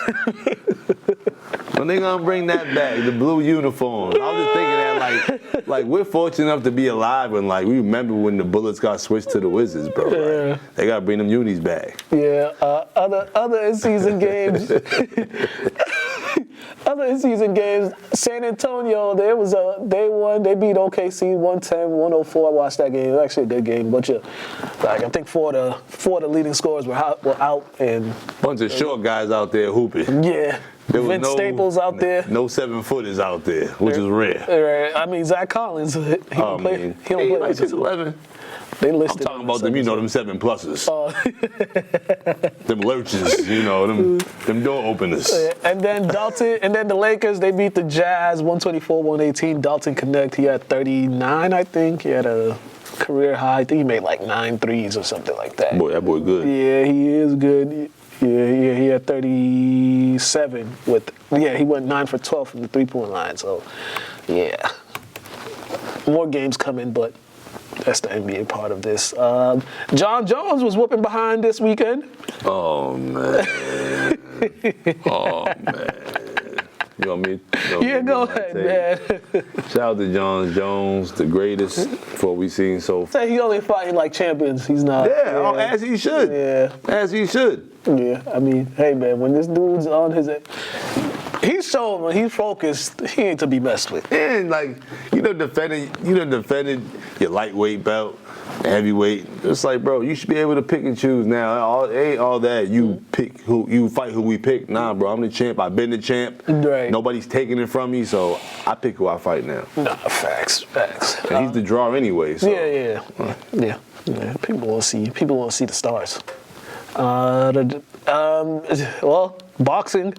When they gonna bring that back, the blue uniform? I was just thinking that, like we're fortunate enough to be alive, and like we remember when the Bullets got switched to the Wizards, bro. Yeah. Like, they gotta bring them unis back. Yeah. Other in-season games. Other in-season games, San Antonio, they won. They beat OKC 110-104. I watched that game. It was actually a good game. I think 4 of the leading scorers were out. And bunch of short guys out there hooping. Yeah. Vince Staples out there. No 7-footers out there, which is rare. Right. I mean, Zach Collins, he don't play. He don't play like 6'11". They listed. I'm talking about them, them 7+ers. Them lurches, them door openers. And then the Lakers, they beat the Jazz 124-118. Dalton Connect, he had 39, I think. He had a career high. I think he made like 9 threes or something like that. Boy, that boy good. Yeah, he is good. Yeah, he had 37 he went 9 for 12 from the 3-point line. So, yeah. More games coming, but that's the NBA part of this. John Jones was whooping behind this weekend. Oh, man. You want me? Go ahead, man. Shout out to John Jones, the greatest for we seen so far. Say he only fighting like champions. He's not. Yeah, as he should. Yeah. As he should. Yeah, I mean, hey, man, when this dude's on his... He's showing when he's focused, he ain't to be messed with. And defended your lightweight belt, heavyweight. It's like, bro, you should be able to pick and choose now. Ain't all that you fight who we pick. Nah, bro, I'm the champ. I've been the champ. Right. Nobody's taking it from me, so I pick who I fight now. Nah, facts. And he's the draw anyway. So. Yeah. People want to see the stars. Well, boxing.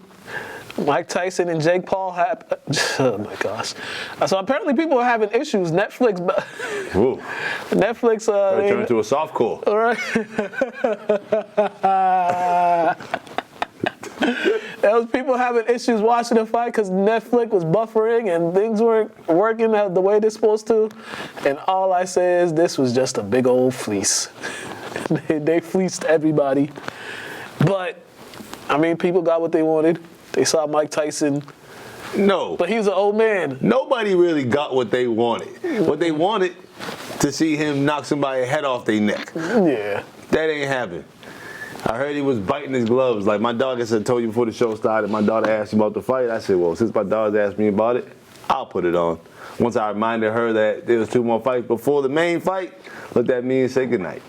Mike Tyson and Jake Paul oh my gosh. So apparently people are having issues. Netflix turn to a softcore. All right. There was people having issues watching the fight because Netflix was buffering and things weren't working the way they're supposed to. And all I say is this was just a big old fleece. They fleeced everybody. But, I mean, people got what they wanted. They saw Mike Tyson. No. But he was an old man. Nobody really got what they wanted. What they wanted to see him knock somebody's head off their neck. Yeah. That ain't happened. I heard he was biting his gloves. Like my dog, I told you before the show started, my daughter asked me about the fight. I said, well, since my daughter asked me about it, I'll put it on. Once I reminded her that there was 2 more fights before the main fight, looked at me and said goodnight.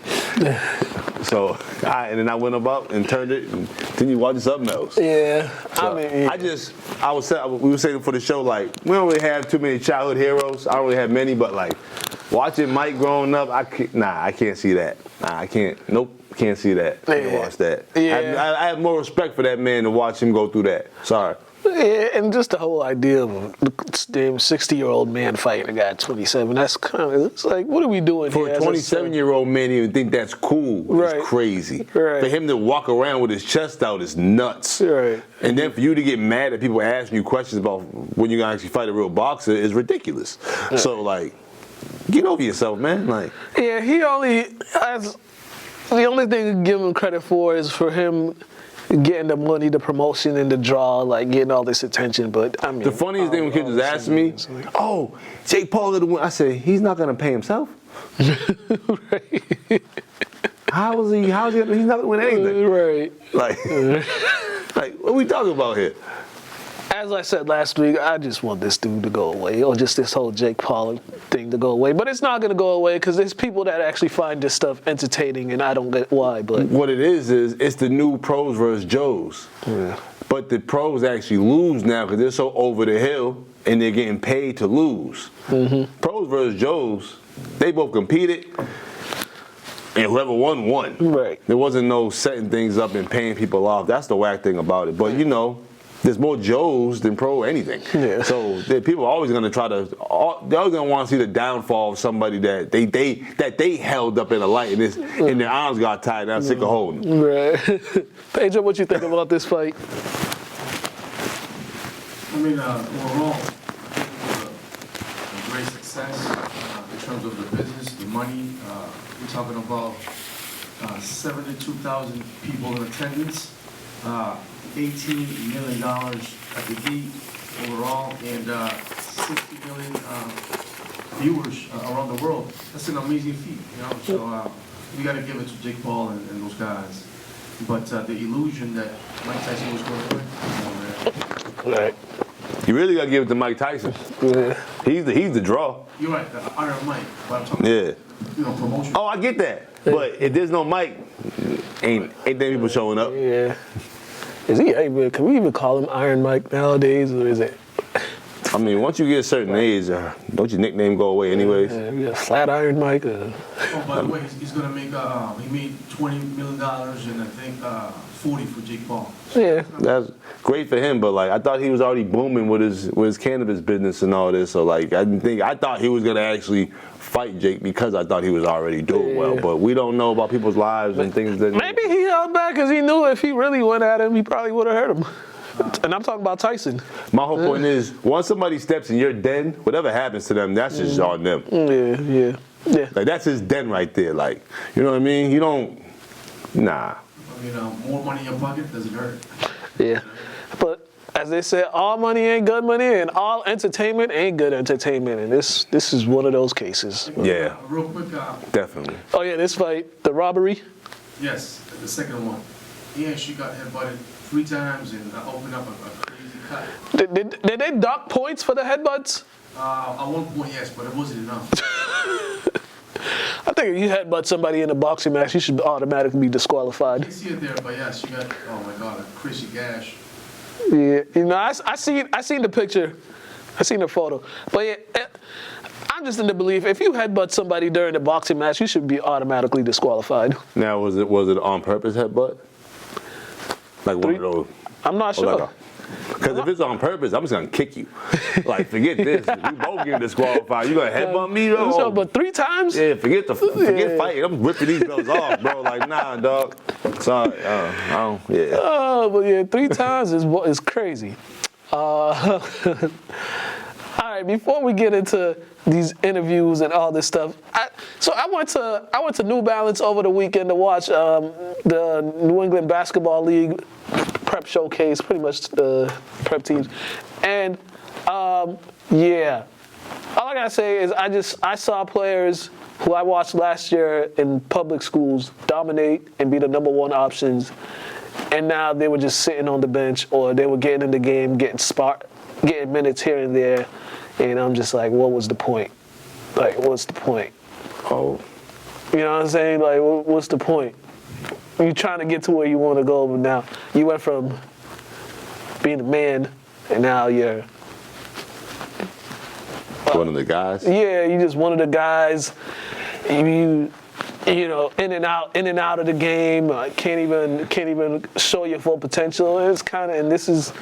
So, and then I went about and turned it and continued watching something else. Yeah. So we were saying for the show, like, we don't really have too many childhood heroes. I don't really have many, but like, watching Mike growing up, I can't see that. I can't. Nope. Can't see that. Can't watch that. Yeah. I have more respect for that man to watch him go through that. Sorry. Yeah, and just the whole idea of a damn 60-year-old man fighting a guy at 27, that's it's like, what are we doing for here? For a 27-year-old man to even think that's cool right. is crazy. Right. For him to walk around with his chest out is nuts. Right. And then for you to get mad at people asking you questions about when you're going to actually fight a real boxer is ridiculous. Right. So, like, get over yourself, man. Like, yeah, the only thing to give him credit for is for him getting the money, the promotion, and the draw, like getting all this attention. But I mean, the funniest thing when kids was asking me, "Oh, Jake Paul did win," I said, "He's not gonna pay himself. Right. How is he? He's not gonna win anything. Right. Like, like, what are we talking about here? As I said last week, I just want this dude to go away, or just this whole Jake Paul thing to go away. But it's not going to go away because there's people that actually find this stuff entertaining, and I don't get why. But what it is it's the new pros versus Joes. Yeah. But the pros actually lose now because they're so over the hill and they're getting paid to lose. Mm-hmm. Pros versus Joes, they both competed, and whoever won, won. Right. There wasn't no setting things up and paying people off. That's the whack thing about it. But you know, there's more Joes than pro anything. Yeah. So people are always going to try to. They're always going to want to see the downfall of somebody that they held up in a light and their arms got tied down, sick of holding them. Right. Pedro, what you think about this fight? I mean, overall, a great success in terms of the business, the money. We're talking about 72,000 people in attendance. $18 million at the gate overall, and 60 million viewers around the world. That's an amazing feat, you know. So we got to give it to Jake Paul and those guys. But the illusion that Mike Tyson was going to win. Right. You really got to give it to Mike Tyson. Yeah. He's the draw. You're right, the Iron Mike. But I'm talking Yeah. about, promotion. Oh, I get that. But if there's no Mike, ain't them people showing up. Yeah. Is he able? Can we even call him Iron Mike nowadays, or is it? I mean, once you get a certain age, don't your nickname go away anyways? Yeah, Flat Iron Mike. Oh, by the way, he's going to make, he made $20 million and I think 40 for Jake Paul. Yeah. That's great for him, but like I thought he was already booming with his cannabis business and all this. So like I thought he was gonna actually fight Jake because I thought he was already doing well. But we don't know about people's lives and things that. Maybe he held back because he knew if he really went at him, he probably would have hurt him. And I'm talking about Tyson. My whole point is, once somebody steps in your den, whatever happens to them, that's just on them. Yeah. Like that's his den right there. Like, you know what I mean? You don't. Nah. I mean, more money in your pocket doesn't hurt. Yeah. But as they say, all money ain't good money, and all entertainment ain't good entertainment. And this is one of those cases. Yeah. Real quick. Definitely. Oh yeah, this fight, the robbery. Yes, the second one. Yeah, she got headbutted 3 times and opened up a crazy cut. Did they dock points for the headbutts? At one point, yes, but it wasn't enough. I think if you headbutt somebody in a boxing match, you should automatically be disqualified. I didn't see it there, but yeah, she got, oh my God, a crazy gash. Yeah, you know, I seen the picture, I seen the photo, but yeah, I'm just in the belief if you headbutt somebody during a boxing match, you should be automatically disqualified. Now, was it on purpose headbutt? Like one of those? I'm not sure. Because if it's on purpose, I'm just gonna kick you. Like, forget this. We both get disqualified. You gonna headbutt me though? So, but 3 times? Yeah, forget fighting. I'm ripping these belts off, bro. Like, nah, dog. Sorry. Yeah. Oh, but yeah, 3 times is crazy. All right, before we get into these interviews and all this stuff, I went to New Balance over the weekend to watch the New England Basketball League prep showcase, pretty much the prep teams, and yeah, all I gotta say is I saw players who I watched last year in public schools dominate and be the #1 options, and now they were just sitting on the bench or they were getting in the game, getting minutes here and there, and I'm just like, what was the point? Like, what's the point? Oh, you know what I'm saying? Like, what's the point? You're trying to get to where you want to go, but now you went from being a man, and now you're one of the guys. Yeah, you just one of the guys. You know, in and out of the game. Can't even show your full potential. It's kind of, and this is.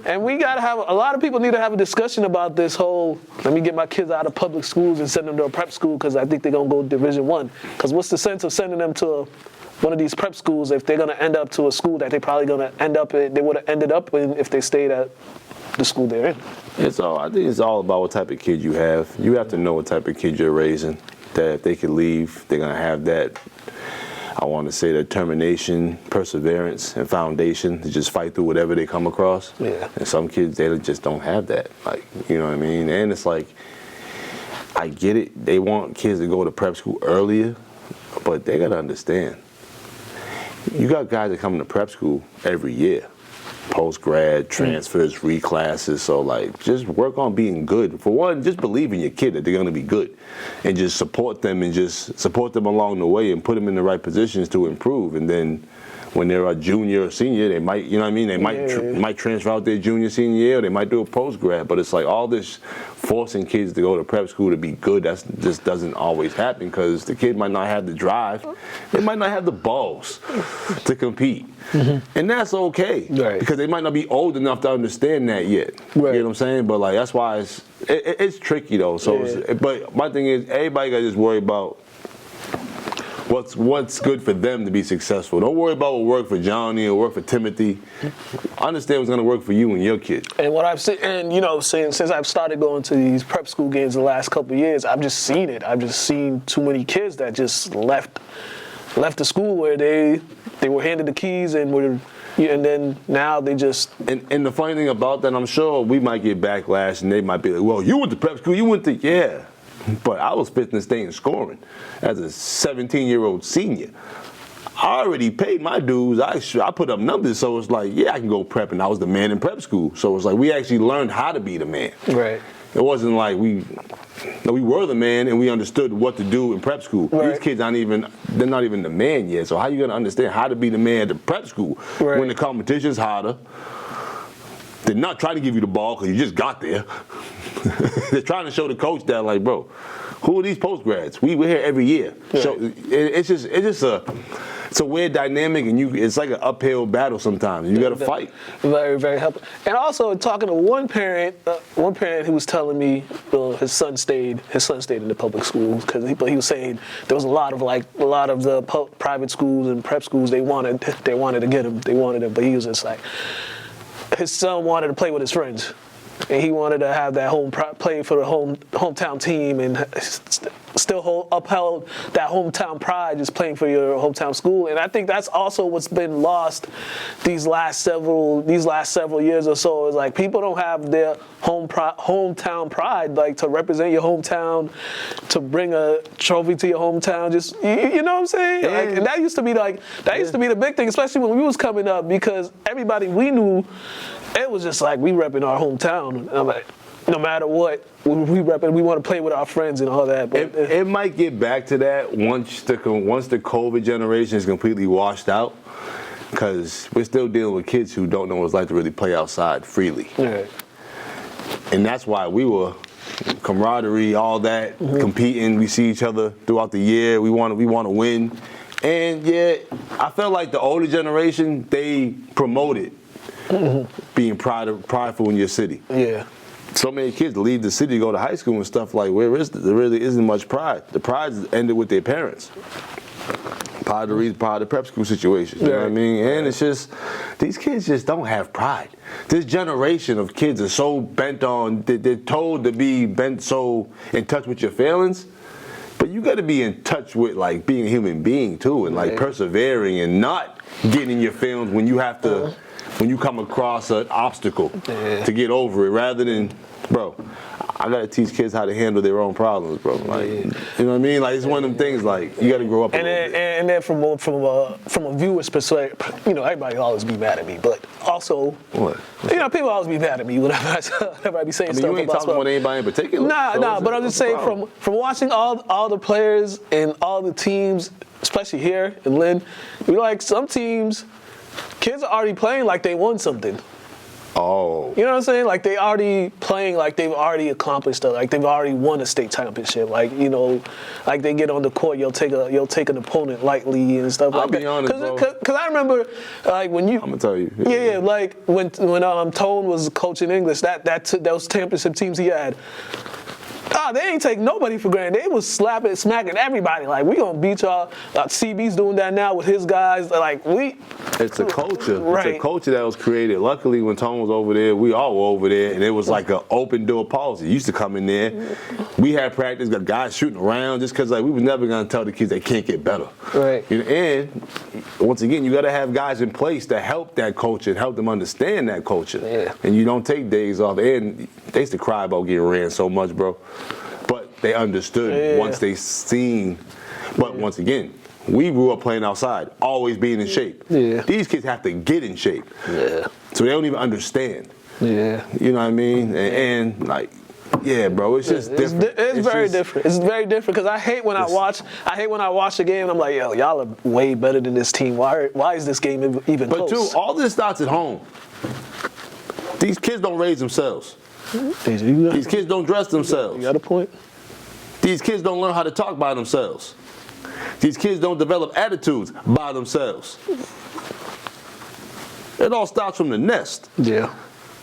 And we gotta have a lot of people need to have a discussion about this whole. Let me get my kids out of public schools and send them to a prep school because I think they're gonna go Division I. Because what's the sense of sending them to one of these prep schools if they're gonna end up to a school that they probably gonna end up in? They would have ended up in if they stayed at the school they're in. I think it's all about what type of kid you have. You have to know what type of kid you're raising. That if they could leave, they're gonna have that. I want to say determination, perseverance, and foundation to just fight through whatever they come across. Yeah. And some kids, they just don't have that. Like, you know what I mean? And it's like, I get it. They want kids to go to prep school earlier, but they gotta understand. You got guys that come to prep school every year. Post-grad, transfers, reclasses, so like just work on being good. For one, just believe in your kid that they're gonna be good and just support them along the way and put them in the right positions to improve. And then when they're a junior or senior, they might, you know what I mean, they might transfer out their junior, senior year, or they might do a post-grad, but it's like all this forcing kids to go to prep school to be good, that just doesn't always happen because the kid might not have the drive, they might not have the balls to compete. And that's okay, because they might not be old enough to understand that yet. You know what I'm saying? But like that's why it's tricky though. So, but my thing is, everybody got to just worry about what's good for them to be successful. Don't worry about what worked for Johnny or worked for Timothy. Understand what's going to work for you and your kid. And what I've seen, and you know, since I've started going to these prep school games the last couple of years, I've just seen it. I've just seen too many kids that just left the school where they were handed the keys and then now they just... And the funny thing about that, I'm sure we might get backlash and they might be like, well, you went to prep school, you went to... Yeah. But I was fit to stay in scoring as a 17-year-old senior. I already paid my dues. I put up numbers, so it's like, yeah, I can go prep, and I was the man in prep school. So it's like we actually learned how to be the man. Right. It wasn't like we were the man and we understood what to do in prep school. Right. These kids they're not even the man yet. So how are you gonna understand how to be the man at the prep school when the competition's harder? They're not trying to give you the ball because you just got there. They're trying to show the coach that, like, bro, who are these post-grads? We're here every year. Right. So it's a weird dynamic, and it's like an uphill battle sometimes. You got to fight. Very, very helpful. And also talking to one parent who was telling me his son stayed in the public schools because he was saying there was a lot of the private schools and prep schools they wanted to get him. They wanted him, but he was just like, his son wanted to play with his friends, and he wanted to have that play for the hometown team, and still upheld that hometown pride, just playing for your hometown school. And I think that's also what's been lost these last several years or so. Is like people don't have their hometown pride, like to represent your hometown, to bring a trophy to your hometown. Just you know what I'm saying? Yeah. Like, and that used to be the big thing, especially when we was coming up, because everybody we knew, it was just like we repping our hometown. And I'm like, no matter what, we repping, we want to play with our friends and all that. But it might get back to that once the COVID generation is completely washed out, because we're still dealing with kids who don't know what it's like to really play outside freely. Yeah. And that's why we were camaraderie, all that, competing. We see each other throughout the year. We want to win. And yeah, I felt like the older generation, they promoted being prideful in your city. Yeah. So many kids leave the city to go to high school and stuff like, where is there really isn't much pride. The pride's ended with their parents. Part of the prep school situation, you know what I mean? And it's just, these kids just don't have pride. This generation of kids are so bent on, they're told to be bent so in touch with your feelings, but you gotta be in touch with like being a human being too, and like persevering and not getting in your feelings when you have to, when you come across an obstacle to get over it, rather than, bro, I gotta teach kids how to handle their own problems, bro. Like, you know what I mean? Like, it's one of them things. Like, you gotta grow up. And then from a viewer's perspective, you know, everybody always be mad at me, but also, you know, people always be mad at me whenever I be saying stuff. You ain't talking about anybody in particular. Nah. But I'm just saying, from watching all the players and all the teams, especially here in Lynn, we like some teams. Kids are already playing like they won something. Oh. You know what I'm saying? Like they already playing like they've already accomplished stuff. Like they've already won a state championship. Like, you know, like they get on the court, you'll take an opponent lightly and stuff like that. I'll be honest, bro. Cause I remember, like when you. I'm gonna tell you. Yeah. Like when Tone was coaching English, those championship teams he had. They ain't take nobody for granted. They was smacking everybody. Like, we gonna beat y'all. CB's doing that now with his guys. Like, It's a culture. Right. It's a culture that was created. Luckily, when Tom was over there, we all were over there, and it was like an open door policy. You used to come in there. We had practice, got guys shooting around just because, like, we was never gonna tell the kids they can't get better. Right. And once again, you gotta have guys in place to help that culture and help them understand that culture. Yeah. And you don't take days off. And they used to cry about getting ran so much, bro. But they understood once they seen. But once again, we grew up playing outside, always being in shape. Yeah. These kids have to get in shape. Yeah. So they don't even understand. Yeah. You know what I mean? And like, yeah, bro, it's just different. It's very different. It's very different because I hate when I watch the game and I'm like, yo, y'all are way better than this team. Why is this game even close? But too, all this starts at home. These kids don't raise themselves. These kids don't dress themselves. You got a point. These kids don't learn how to talk by themselves. These kids don't develop attitudes by themselves. It all starts from the nest. Yeah.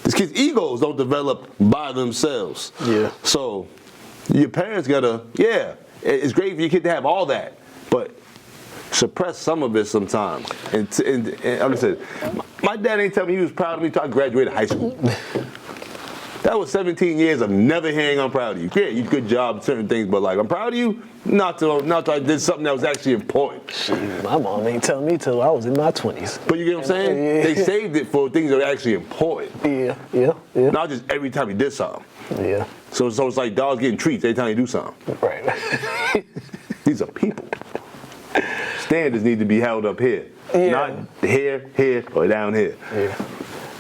These kids' egos don't develop by themselves. Yeah. So your parents gotta, it's great for your kid to have all that, but suppress some of it sometimes. And like I said, my dad ain't tell me he was proud of me until I graduated high school. That was 17 years of never hearing I'm proud of you. Yeah, you did a good job at certain things, but like, I'm proud of you, not till I did something that was actually important. My mom ain't tell me till I was in my 20s. But you get what I'm saying? Yeah. They saved it for things that are actually important. Yeah. Not just every time you did something. Yeah. So it's like dogs getting treats every time you do something. Right. These are people. Standards need to be held up here. Yeah. Not here, or down here. Yeah.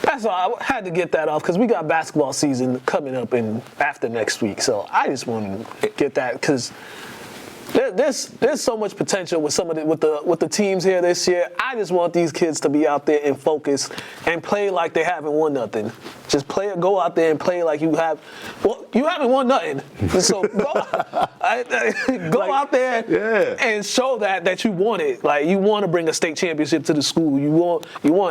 That's all. I had to get that off because we got basketball season coming up after next week. So I just want to get that because there's so much potential with some of with the teams here this year. I just want these kids to be out there and focus and play like they haven't won nothing. Just go out there and play like you have. Well, you haven't won nothing. So go out there and show that you want it. Like you want to bring a state championship to the school. You want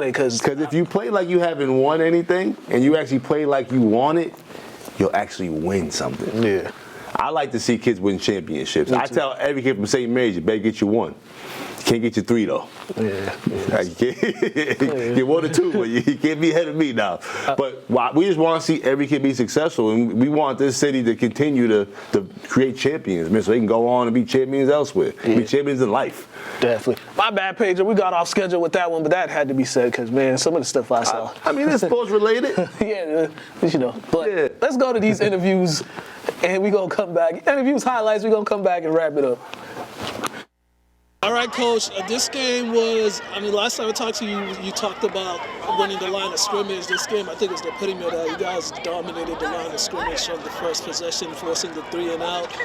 it because if you play like you haven't won anything and you actually play like you want it, you'll actually win something. Yeah. I like to see kids win championships. I tell every kid from St. Mary's, you better get you one. You can't get you three though. Yeah. You can't get 1 or 2, but you can't be ahead of me now. But we just want to see every kid be successful, and we want this city to continue to create champions, man, so they can go on and be champions elsewhere, be champions in life. Definitely. My bad, Pedro. We got off schedule with that one, but that had to be said because, man, some of the stuff I saw. I mean, it's sports related. But let's go to these interviews, and we're going to come back. Interviews, highlights, we're going to come back and wrap it up. All right, Coach, this game was, last time I talked to you, you talked about winning the line of scrimmage. This game, I think, was the epitome of that. You guys dominated the line of scrimmage from the first possession, forcing the 3 and out.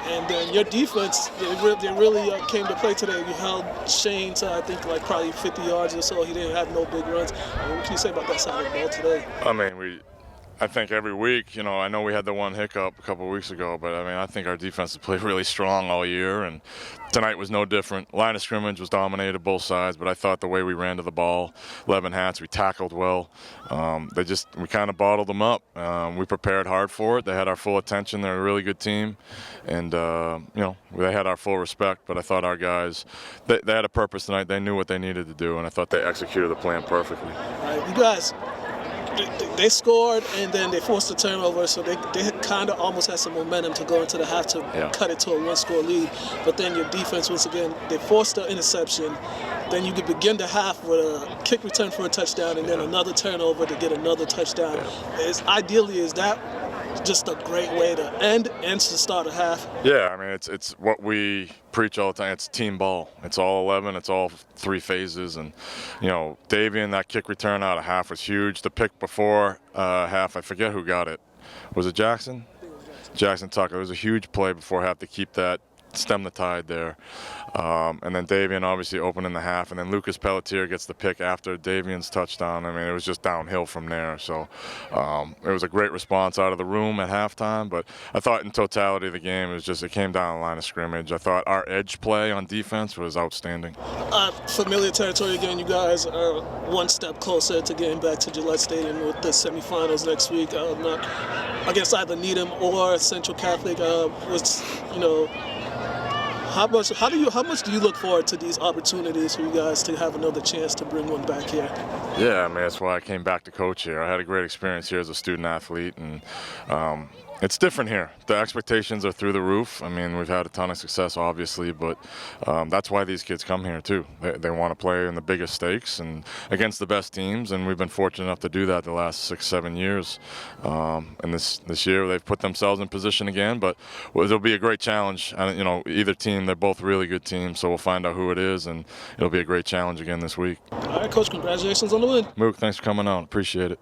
And then your defense, they really came to play today. You held Shane to, I think, like probably 50 yards or so. He didn't have no big runs. What can you say about that side of the ball today? I think every week, I know we had the one hiccup a couple of weeks ago, but I think our defense has played really strong all year, and tonight was no different. Line of scrimmage was dominated both sides, but I thought the way we ran to the ball, 11 hats, we tackled well. We kind of bottled them up. We prepared hard for it. They had our full attention. They're a really good team, and they had our full respect. But I thought our guys, they had a purpose tonight. They knew what they needed to do, and I thought they executed the plan perfectly. All right, you guys. They scored and then they forced a turnover, so they kind of almost had some momentum to go into the half to cut it to a 1-score lead. But then your defense, once again, they forced the interception. Then you could begin the half with a kick return for a touchdown and then another turnover to get another touchdown. Ideally, is that just a great way to end and to start a half? Yeah, it's what we preach all the time. It's team ball. It's all 11. It's all 3 phases. And, Davian, that kick return out of half was huge. The pick before half, I forget who got it. Was it Jackson? Jackson Tucker. It was a huge play before half to keep that, stem the tide there. And then Davian obviously opening the half, and then Lucas Pelletier gets the pick after Davian's touchdown. It was just downhill from there. So it was a great response out of the room at halftime, but I thought in totality of the game, it came down the line of scrimmage. I thought our edge play on defense was outstanding. Familiar territory again, you guys are one step closer to getting back to Gillette Stadium with the semifinals next week. Not against either Needham or Central Catholic. How much do you look forward to these opportunities for you guys to have another chance to bring one back here? Yeah, I mean, that's why I came back to coach here. I had a great experience here as a student athlete, and it's different here. The expectations are through the roof. I mean, we've had a ton of success, obviously, but that's why these kids come here, too. They want to play in the biggest stakes and against the best teams, and we've been fortunate enough to do that the last 6-7 years. And this year, they've put themselves in position again, but it'll be a great challenge. You know, either team, they're both really good teams, so we'll find out who it is, and it'll be a great challenge again this week. All right, Coach, congratulations on the win. Mook, thanks for coming on. Appreciate it.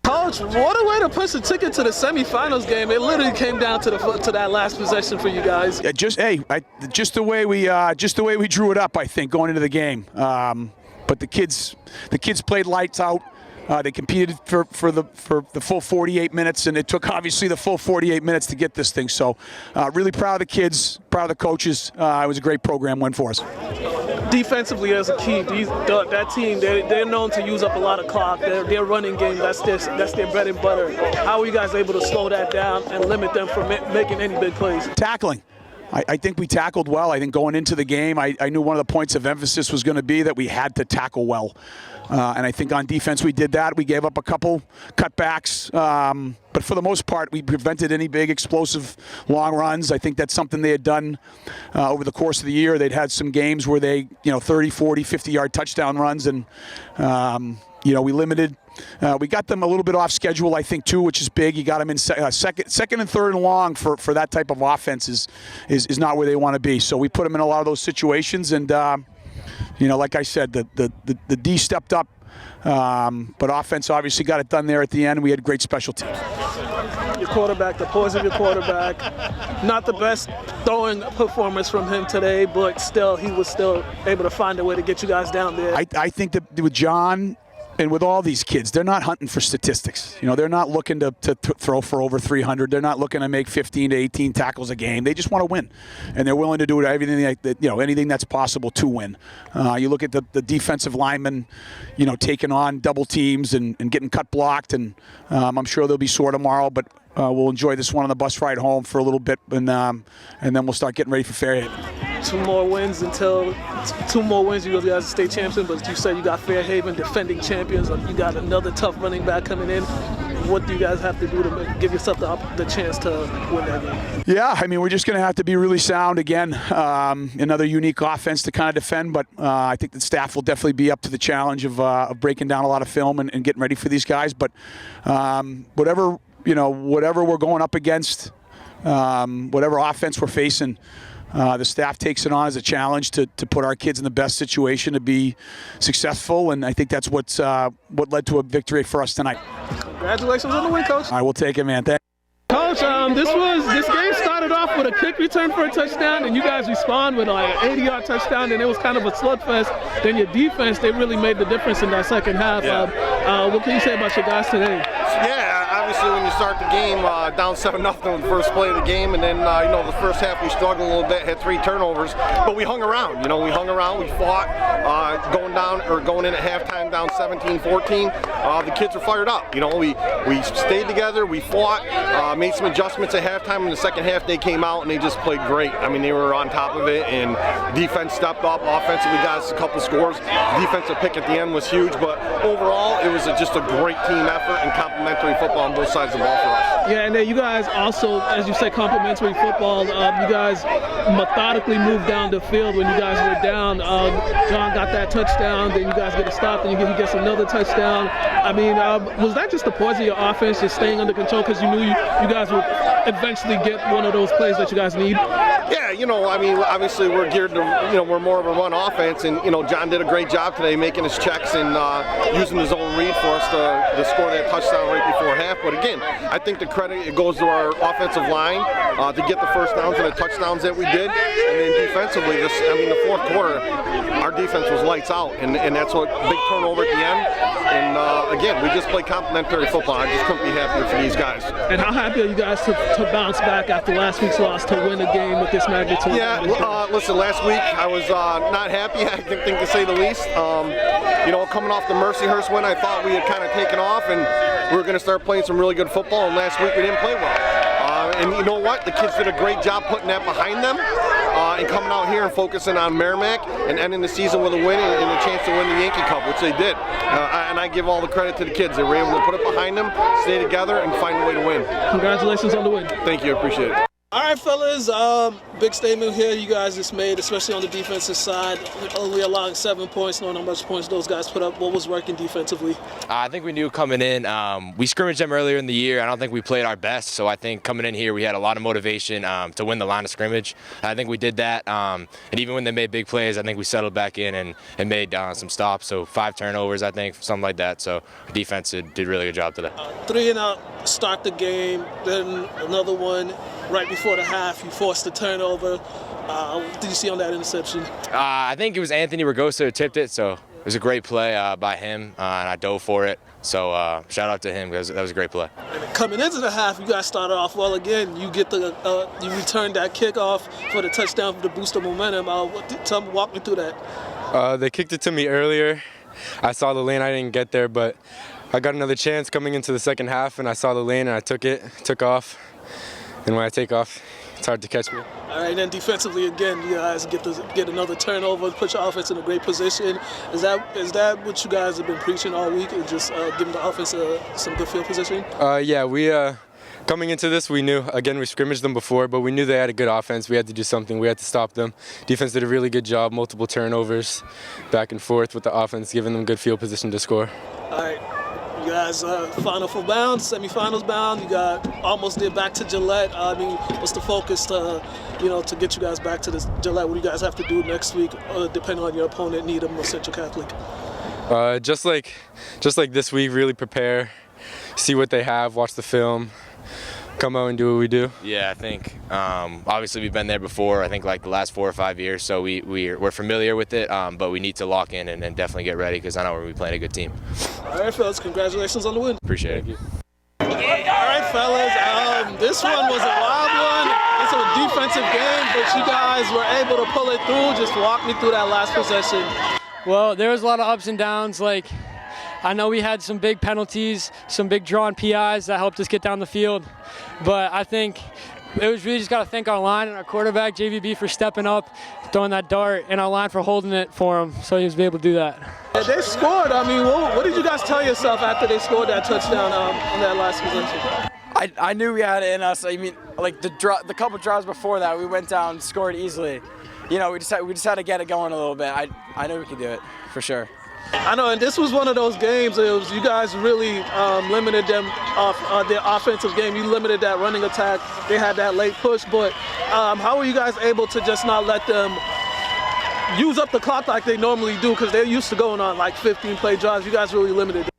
Coach, what a way to push the ticket to the semifinals game. It literally came down to that last possession for you guys. Yeah, just the way we drew it up, I think, going into the game. But the kids played lights out. They competed for the full 48 minutes, and it took obviously the full 48 minutes to get this thing. So really proud of the kids, proud of the coaches. It was a great program win for us. Defensively as a key, that team, they're known to use up a lot of clock. Their running game, that's their bread and butter. How are you guys able to slow that down and limit them from making any big plays? Tackling. I think we tackled well. I think going into the game, I knew one of the points of emphasis was going to be that we had to tackle well. And I think on defense we did that. We gave up a couple cutbacks. But for the most part, we prevented any big explosive long runs. I think that's something they had done over the course of the year. They'd had some games where they, 30, 40, 50-yard touchdown runs. And, we limited. We got them a little bit off schedule, I think, too, which is big. You got them in second and third and long for that type of offense is not where they want to be. So we put them in a lot of those situations. And, like I said, the D stepped up. But offense obviously got it done there at the end. We had great special teams. Your quarterback, the poise of your quarterback, not the best throwing performance from him today, but still, he was still able to find a way to get you guys down there. I think that with John and with all these kids, they're not hunting for statistics. They're not looking to throw for over 300. They're not looking to make 15 to 18 tackles a game. They just want to win, and they're willing to do anything that's possible to win. You look at the defensive linemen, taking on double teams and getting cut blocked, and I'm sure they'll be sore tomorrow, but we'll enjoy this one on the bus ride home for a little bit, and then we'll start getting ready for Fairhaven. 2 more wins, you guys are state champions, but you said you got Fairhaven defending champions. You got another tough running back coming in. What do you guys have to do to give yourself the chance to win that game? Yeah, I mean, we're just going to have to be really sound again. Another unique offense to kind of defend, but I think the staff will definitely be up to the challenge of breaking down a lot of film and getting ready for these guys. But whatever we're going up against, whatever offense we're facing, the staff takes it on as a challenge to put our kids in the best situation to be successful, and I think that's what led to a victory for us tonight. Congratulations on the win, Coach. I will take it, man. Thanks. Coach, this game started off with a kick return for a touchdown, and you guys respond with an 80-yard touchdown, and it was kind of a slugfest. Then your defense, they really made the difference in that second half. Yeah. What can you say about your guys today? Yeah, obviously when you start the game down 7-0 in the first play of the game, and then the first half we struggled a little bit, had 3 turnovers, but we hung around. We hung around, we fought, going in at halftime down 17-14. The kids were fired up. We stayed together, we fought, made some adjustments at halftime. In the second half they came out and they just played great. I mean, they were on top of it, and defense stepped up. Offensively got us a couple scores. Defensive pick at the end was huge, but overall it was just a great team effort and complimentary football on both sides of the ball for us. Yeah, and then you guys also, as you say, complimentary football. You guys methodically moved down the field when you guys were down. John got that touchdown, then you guys get a stop, then he gets another touchdown. I mean, was that just the poise of your offense, just staying under control because you knew you guys would eventually get one of those plays that you guys need? Yeah, I mean, obviously we're geared to, we're more of a run offense, and, John did a great job today making his checks and using his own read for us to score that touchdown right before half. But again, I think the credit goes to our offensive line to get the first downs and the touchdowns that we did. And then defensively, the fourth quarter, our defense was lights out, and that's what big turnover at the end. And again, we just play complimentary football. I just couldn't be happier for these guys. And how happy are you guys to bounce back after last week's loss to win a game with this magnitude? Yeah, listen, last week I was not happy, I think to say the least. Coming off the Mercyhurst win, I thought we had kind of taken off and we were going to start playing some really good football, and last week we didn't play well. And you know what? The kids did a great job putting that behind them. and coming out here and focusing on Merrimack and ending the season with a win and a chance to win the Yankee Cup, which they did. And I give all the credit to the kids. They were able to put it behind them, stay together, and find a way to win. Congratulations on the win. Thank you, I appreciate it. All right, fellas, big statement here you guys just made, especially on the defensive side. Only allowing 7 points, knowing how much points those guys put up. What was working defensively? I think we knew coming in. We scrimmaged them earlier in the year. I don't think we played our best, so I think coming in here we had a lot of motivation to win the line of scrimmage. I think we did that, and even when they made big plays, I think we settled back in and made some stops. So 5 turnovers, I think, something like that. So defense did a really good job today. 3 and out, start the game, then another one. Right before the half, you forced a turnover. What did you see on that interception? I think it was Anthony Ragosa who tipped it, so it was a great play by him, and I dove for it. So shout out to him because that was a great play. And coming into the half, you guys started off well again. You get you returned that kickoff for the touchdown to boost the momentum. Walk me through that. They kicked it to me earlier. I saw the lane. I didn't get there, but I got another chance coming into the second half, and I saw the lane, and I took off. And when I take off, it's hard to catch me. All right, then defensively again, you guys get another turnover, put your offense in a great position. Is that what you guys have been preaching all week, and just giving the offense some good field position? Yeah, we coming into this, we knew, again, we scrimmaged them before, but we knew they had a good offense. We had to do something. We had to stop them. Defense did a really good job, multiple turnovers, back and forth with the offense, giving them good field position to score. All right. You guys final for bound, semifinals bound. You almost did back to Gillette. What's the focus to get you guys back to this Gillette? What do you guys have to do next week, depending on your opponent, Needham or Central Catholic? Just like this week, really prepare, see what they have, watch the film, come out and do what we do. Yeah, I think obviously we've been there before. I think like the last 4 or 5 years, so we're familiar with it. But we need to lock in and definitely get ready because I know we're gonna be playing a good team. All right, fellas, congratulations on the win. Appreciate it. All right, fellas, this one was a wild one. It's a defensive game, but you guys were able to pull it through. Just walk me through that last possession. Well, there was a lot of ups and downs. I know we had some big penalties, some big drawn PIs that helped us get down the field, but I think it was really just got to thank our line and our quarterback, JVB, for stepping up, throwing that dart, and our line for holding it for him so he was able to do that. Yeah, they scored. What did you guys tell yourself after they scored that touchdown on that last possession? I knew we had it in us. The couple drives before that, we went down, scored easily. We just had to get it going a little bit. I knew we could do it, for sure. I know, and this was one of those games. You guys really limited them off their offensive game. You limited that running attack. They had that late push, but how were you guys able to just not let them use up the clock like they normally do? Because they're used to going on 15-play drives. You guys really limited them.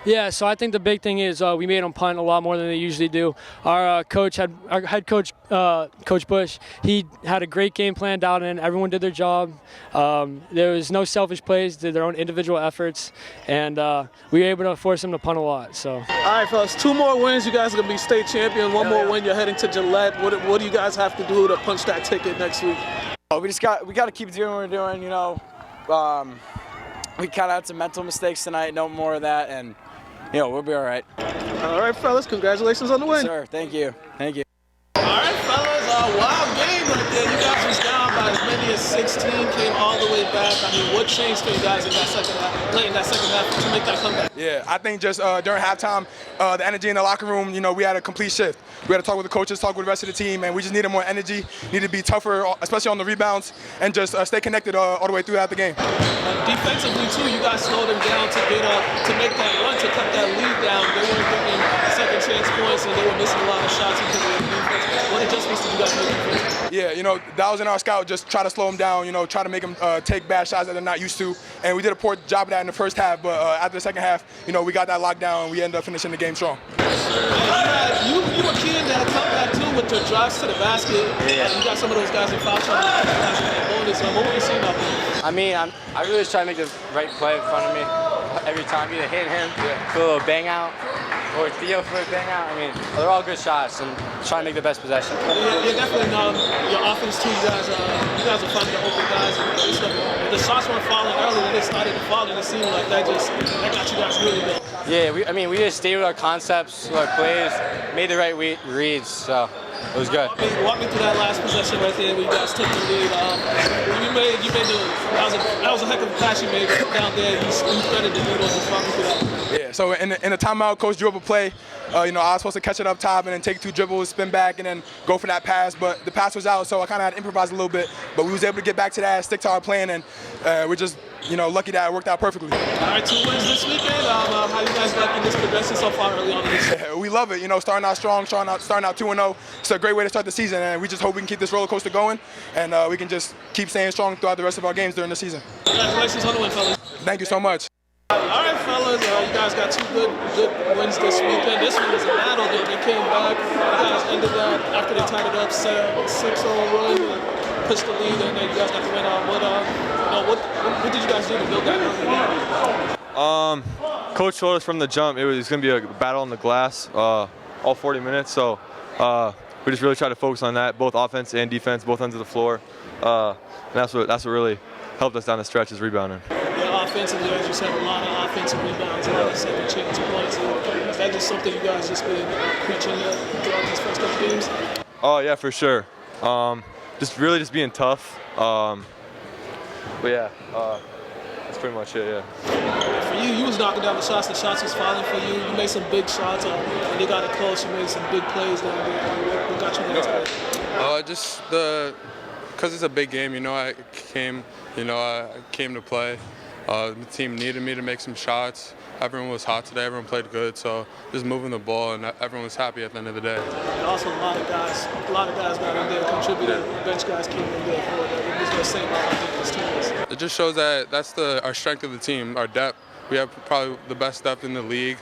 Yeah, so I think the big thing is we made them punt a lot more than they usually do. Our head coach, Coach Bush, he had a great game plan down in. Everyone did their job. There was no selfish plays, did their own individual efforts, and we were able to force them to punt a lot. So. All right, fellas, 2 more wins. You guys are going to be state champion. One more win, you're heading to Gillette. What do you guys have to do to punch that ticket next week? We got to keep doing what we're doing, We kind of had some mental mistakes tonight, no more of that, and we'll be all right. All right, fellas, congratulations on the win. Yes, sir, thank you. Thank you. All right, fellas, wild game right there. You guys was down by as many as 16, came all the way back. What changed for you guys in that second half to make that comeback? Yeah, I think just during halftime, the energy in the locker room, we had a complete shift. We had to talk with the coaches, talk with the rest of the team, and we just needed more energy, needed to be tougher, especially on the rebounds, and just stay connected all the way throughout the game. Defensively, too, you guys slowed them down to make that run, to cut that lead down. They weren't getting second chance points, and they were missing a lot of shots because of the defense. What adjustments did you guys make defensively? Yeah, that was in our scout, just try to slow them down, try to make them take bad shots that they're not used to. And we did a poor job of that in the first half, but after the second half, we got that locked down, and we ended up finishing the game strong. You were key in that comeback, too, with your drives to the basket. Yeah. You got some of those guys in foul trouble. What were you seeing out there? I really just try to make the right play in front of me every time, either hit him for a little bang out or Theo for a bang out. They're all good shots and try to make the best possession. Yeah, definitely. Your offense too. You guys are finding the open guys and stuff. The shots weren't falling early when they started to fall, and it seemed like that got you guys really good. Yeah, we just stayed with our concepts, our plays, made the right reads. So it was good. Walk me through that last possession right there where you guys took the lead. That was a heck of a pass you made down there. You threaded the needle. Just walk me through that. Yeah, so in the timeout, coach drew up a play. I was supposed to catch it up top and then take 2 dribbles, spin back, and then go for that pass. But the pass was out, so I kind of had to improvise a little bit. But we was able to get back to that, stick to our plan, and we're just lucky that it worked out perfectly. All right, 2 wins this weekend. How you guys liking this progression so far early on in this season? We love it. Starting out strong, starting out 2-0. It's a great way to start the season, and we just hope we can keep this roller coaster going, and we can just keep staying strong throughout the rest of our games during the season. Congratulations on the win, fellas. Thank you so much. All right, fellas, you guys got 2 good wins this weekend. This one was a battle. They came back. You guys ended up, after they tied it up, 6-0 run, and pushed the lead, and then you guys got the win on. What did you guys do to build that early? Coach told us from the jump it was going to be a battle on the glass all 40 minutes, so we just really tried to focus on that, both offense and defense, both ends of the floor, and that's what really helped us down the stretch is rebounding. Yeah, offensively, as you said, a lot of offensive rebounds, a lot of second chance points. Is that just something you guys just been preaching throughout these first couple games? Oh yeah, for sure. Just being tough. But yeah, that's pretty much it. Yeah. For you was knocking down the shots was falling for you. You made some big shots, and they got it close. You made some big plays down there. What got you guys today? Because it's a big game, I came to play. The team needed me to make some shots. Everyone was hot today. Everyone played good. So just moving the ball, and everyone was happy at the end of the day. And also, a lot of guys got in there, contributed. The bench guys came in there for it. What was going to say about how deep this team is? It just shows that that's our strength of the team, our depth. We have probably the best depth in the league,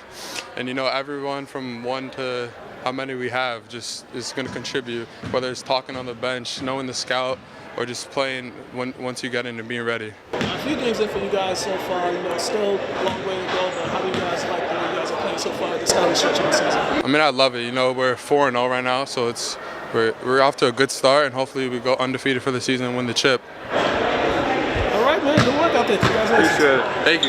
and everyone from 1 to how many we have just is going to contribute. Whether it's talking on the bench, knowing the scout, or just playing once you get in and being ready. A few games in for you guys so far, still a long way to go, but how do you guys like the way you guys are playing so far at this early stretch of the season? I love it. We're 4-0 right now, so we're off to a good start, and hopefully we go undefeated for the season and win the chip. All right, man. Good work out there. Congratulations. Appreciate it. Thank you.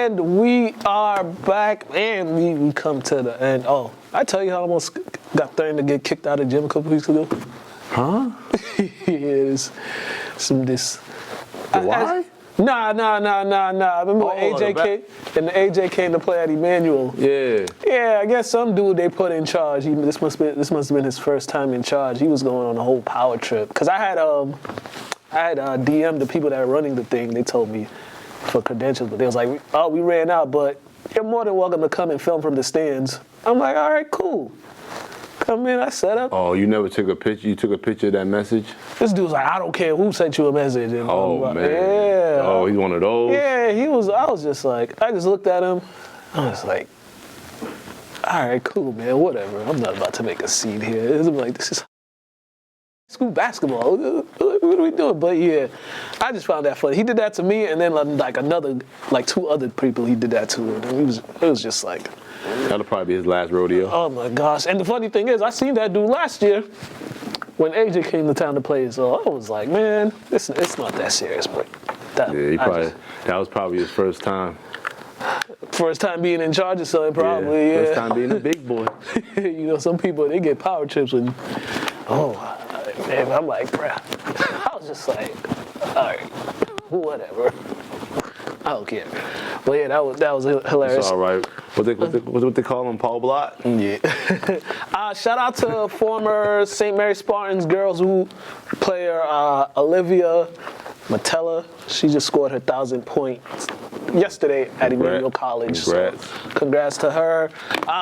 And we are back, and we come to the end. Oh, I tell you how I almost got threatened to get kicked out of the gym a couple weeks ago. Huh? Yes. Why? Nah. Remember when AJ came to play at Emmanuel? Yeah. Yeah, I guess some dude they put in charge. This must have been his first time in charge. He was going on a whole power trip. Cause I had DM'd the people that are running the thing. They told me for credentials, but they was like, oh, we ran out, but you're more than welcome to come and film from the stands. I'm like, all right, cool. Come in, I set up. Oh, you never took a picture? You took a picture of that message? This dude's like, I don't care who sent you a message. And oh, like, man. Yeah. Oh, he's one of those? Yeah, I was just like, I just looked at him. I was like, all right, cool, man, whatever. I'm not about to make a scene here. I'm like, this is school basketball. What are we doing? But yeah, I just found that funny. He did that to me, and then like two other people he did that to. And it was just like, that'll probably be his last rodeo. Oh my gosh. And the funny thing is, I seen that dude last year when AJ came to town to play. So I was like, man, it's not that serious. But that was probably his first time. First time being in charge of something, probably. Yeah. First time being a big boy. You know, some people, they get power trips and, man, I'm like, bruh. I was just like, all right, whatever. I don't care. But yeah, that was hilarious. It's all right. What they call him, Paul Blott? Yeah. Shout out to former St. Mary Spartans girls who player Olivia Matella. She just scored her 1,000 points yesterday at Emmanuel College. Congrats. So congrats to her.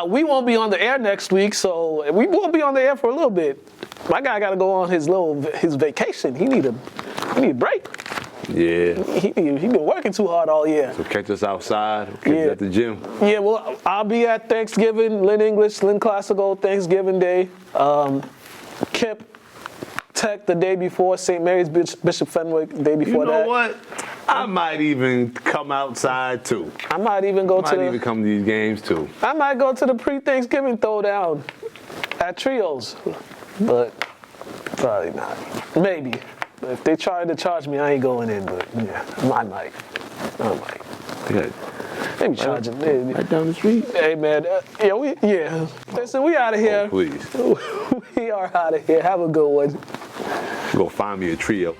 We won't be on the air next week, so we won't be on the air for a little bit. My guy got to go on his vacation. He need a break. Yeah. He been working too hard all year. So catch us outside. Catch us at the gym. Yeah, well, I'll be at Thanksgiving, Lynn English, Lynn Classical, Thanksgiving Day. Kip Tech the day before, St. Mary's Bishop Fenwick the day before that. You know what? I might even come outside too. I might even come to these games too. I might go to the pre-Thanksgiving throwdown at Trios, but probably not. Maybe. But if they try to charge me, I ain't going in. But yeah, I might. Yeah. They be charging. Right down the street. Hey man, Listen, we out of here. Oh, please. We are out of here. Have a good one. Go find me a trio.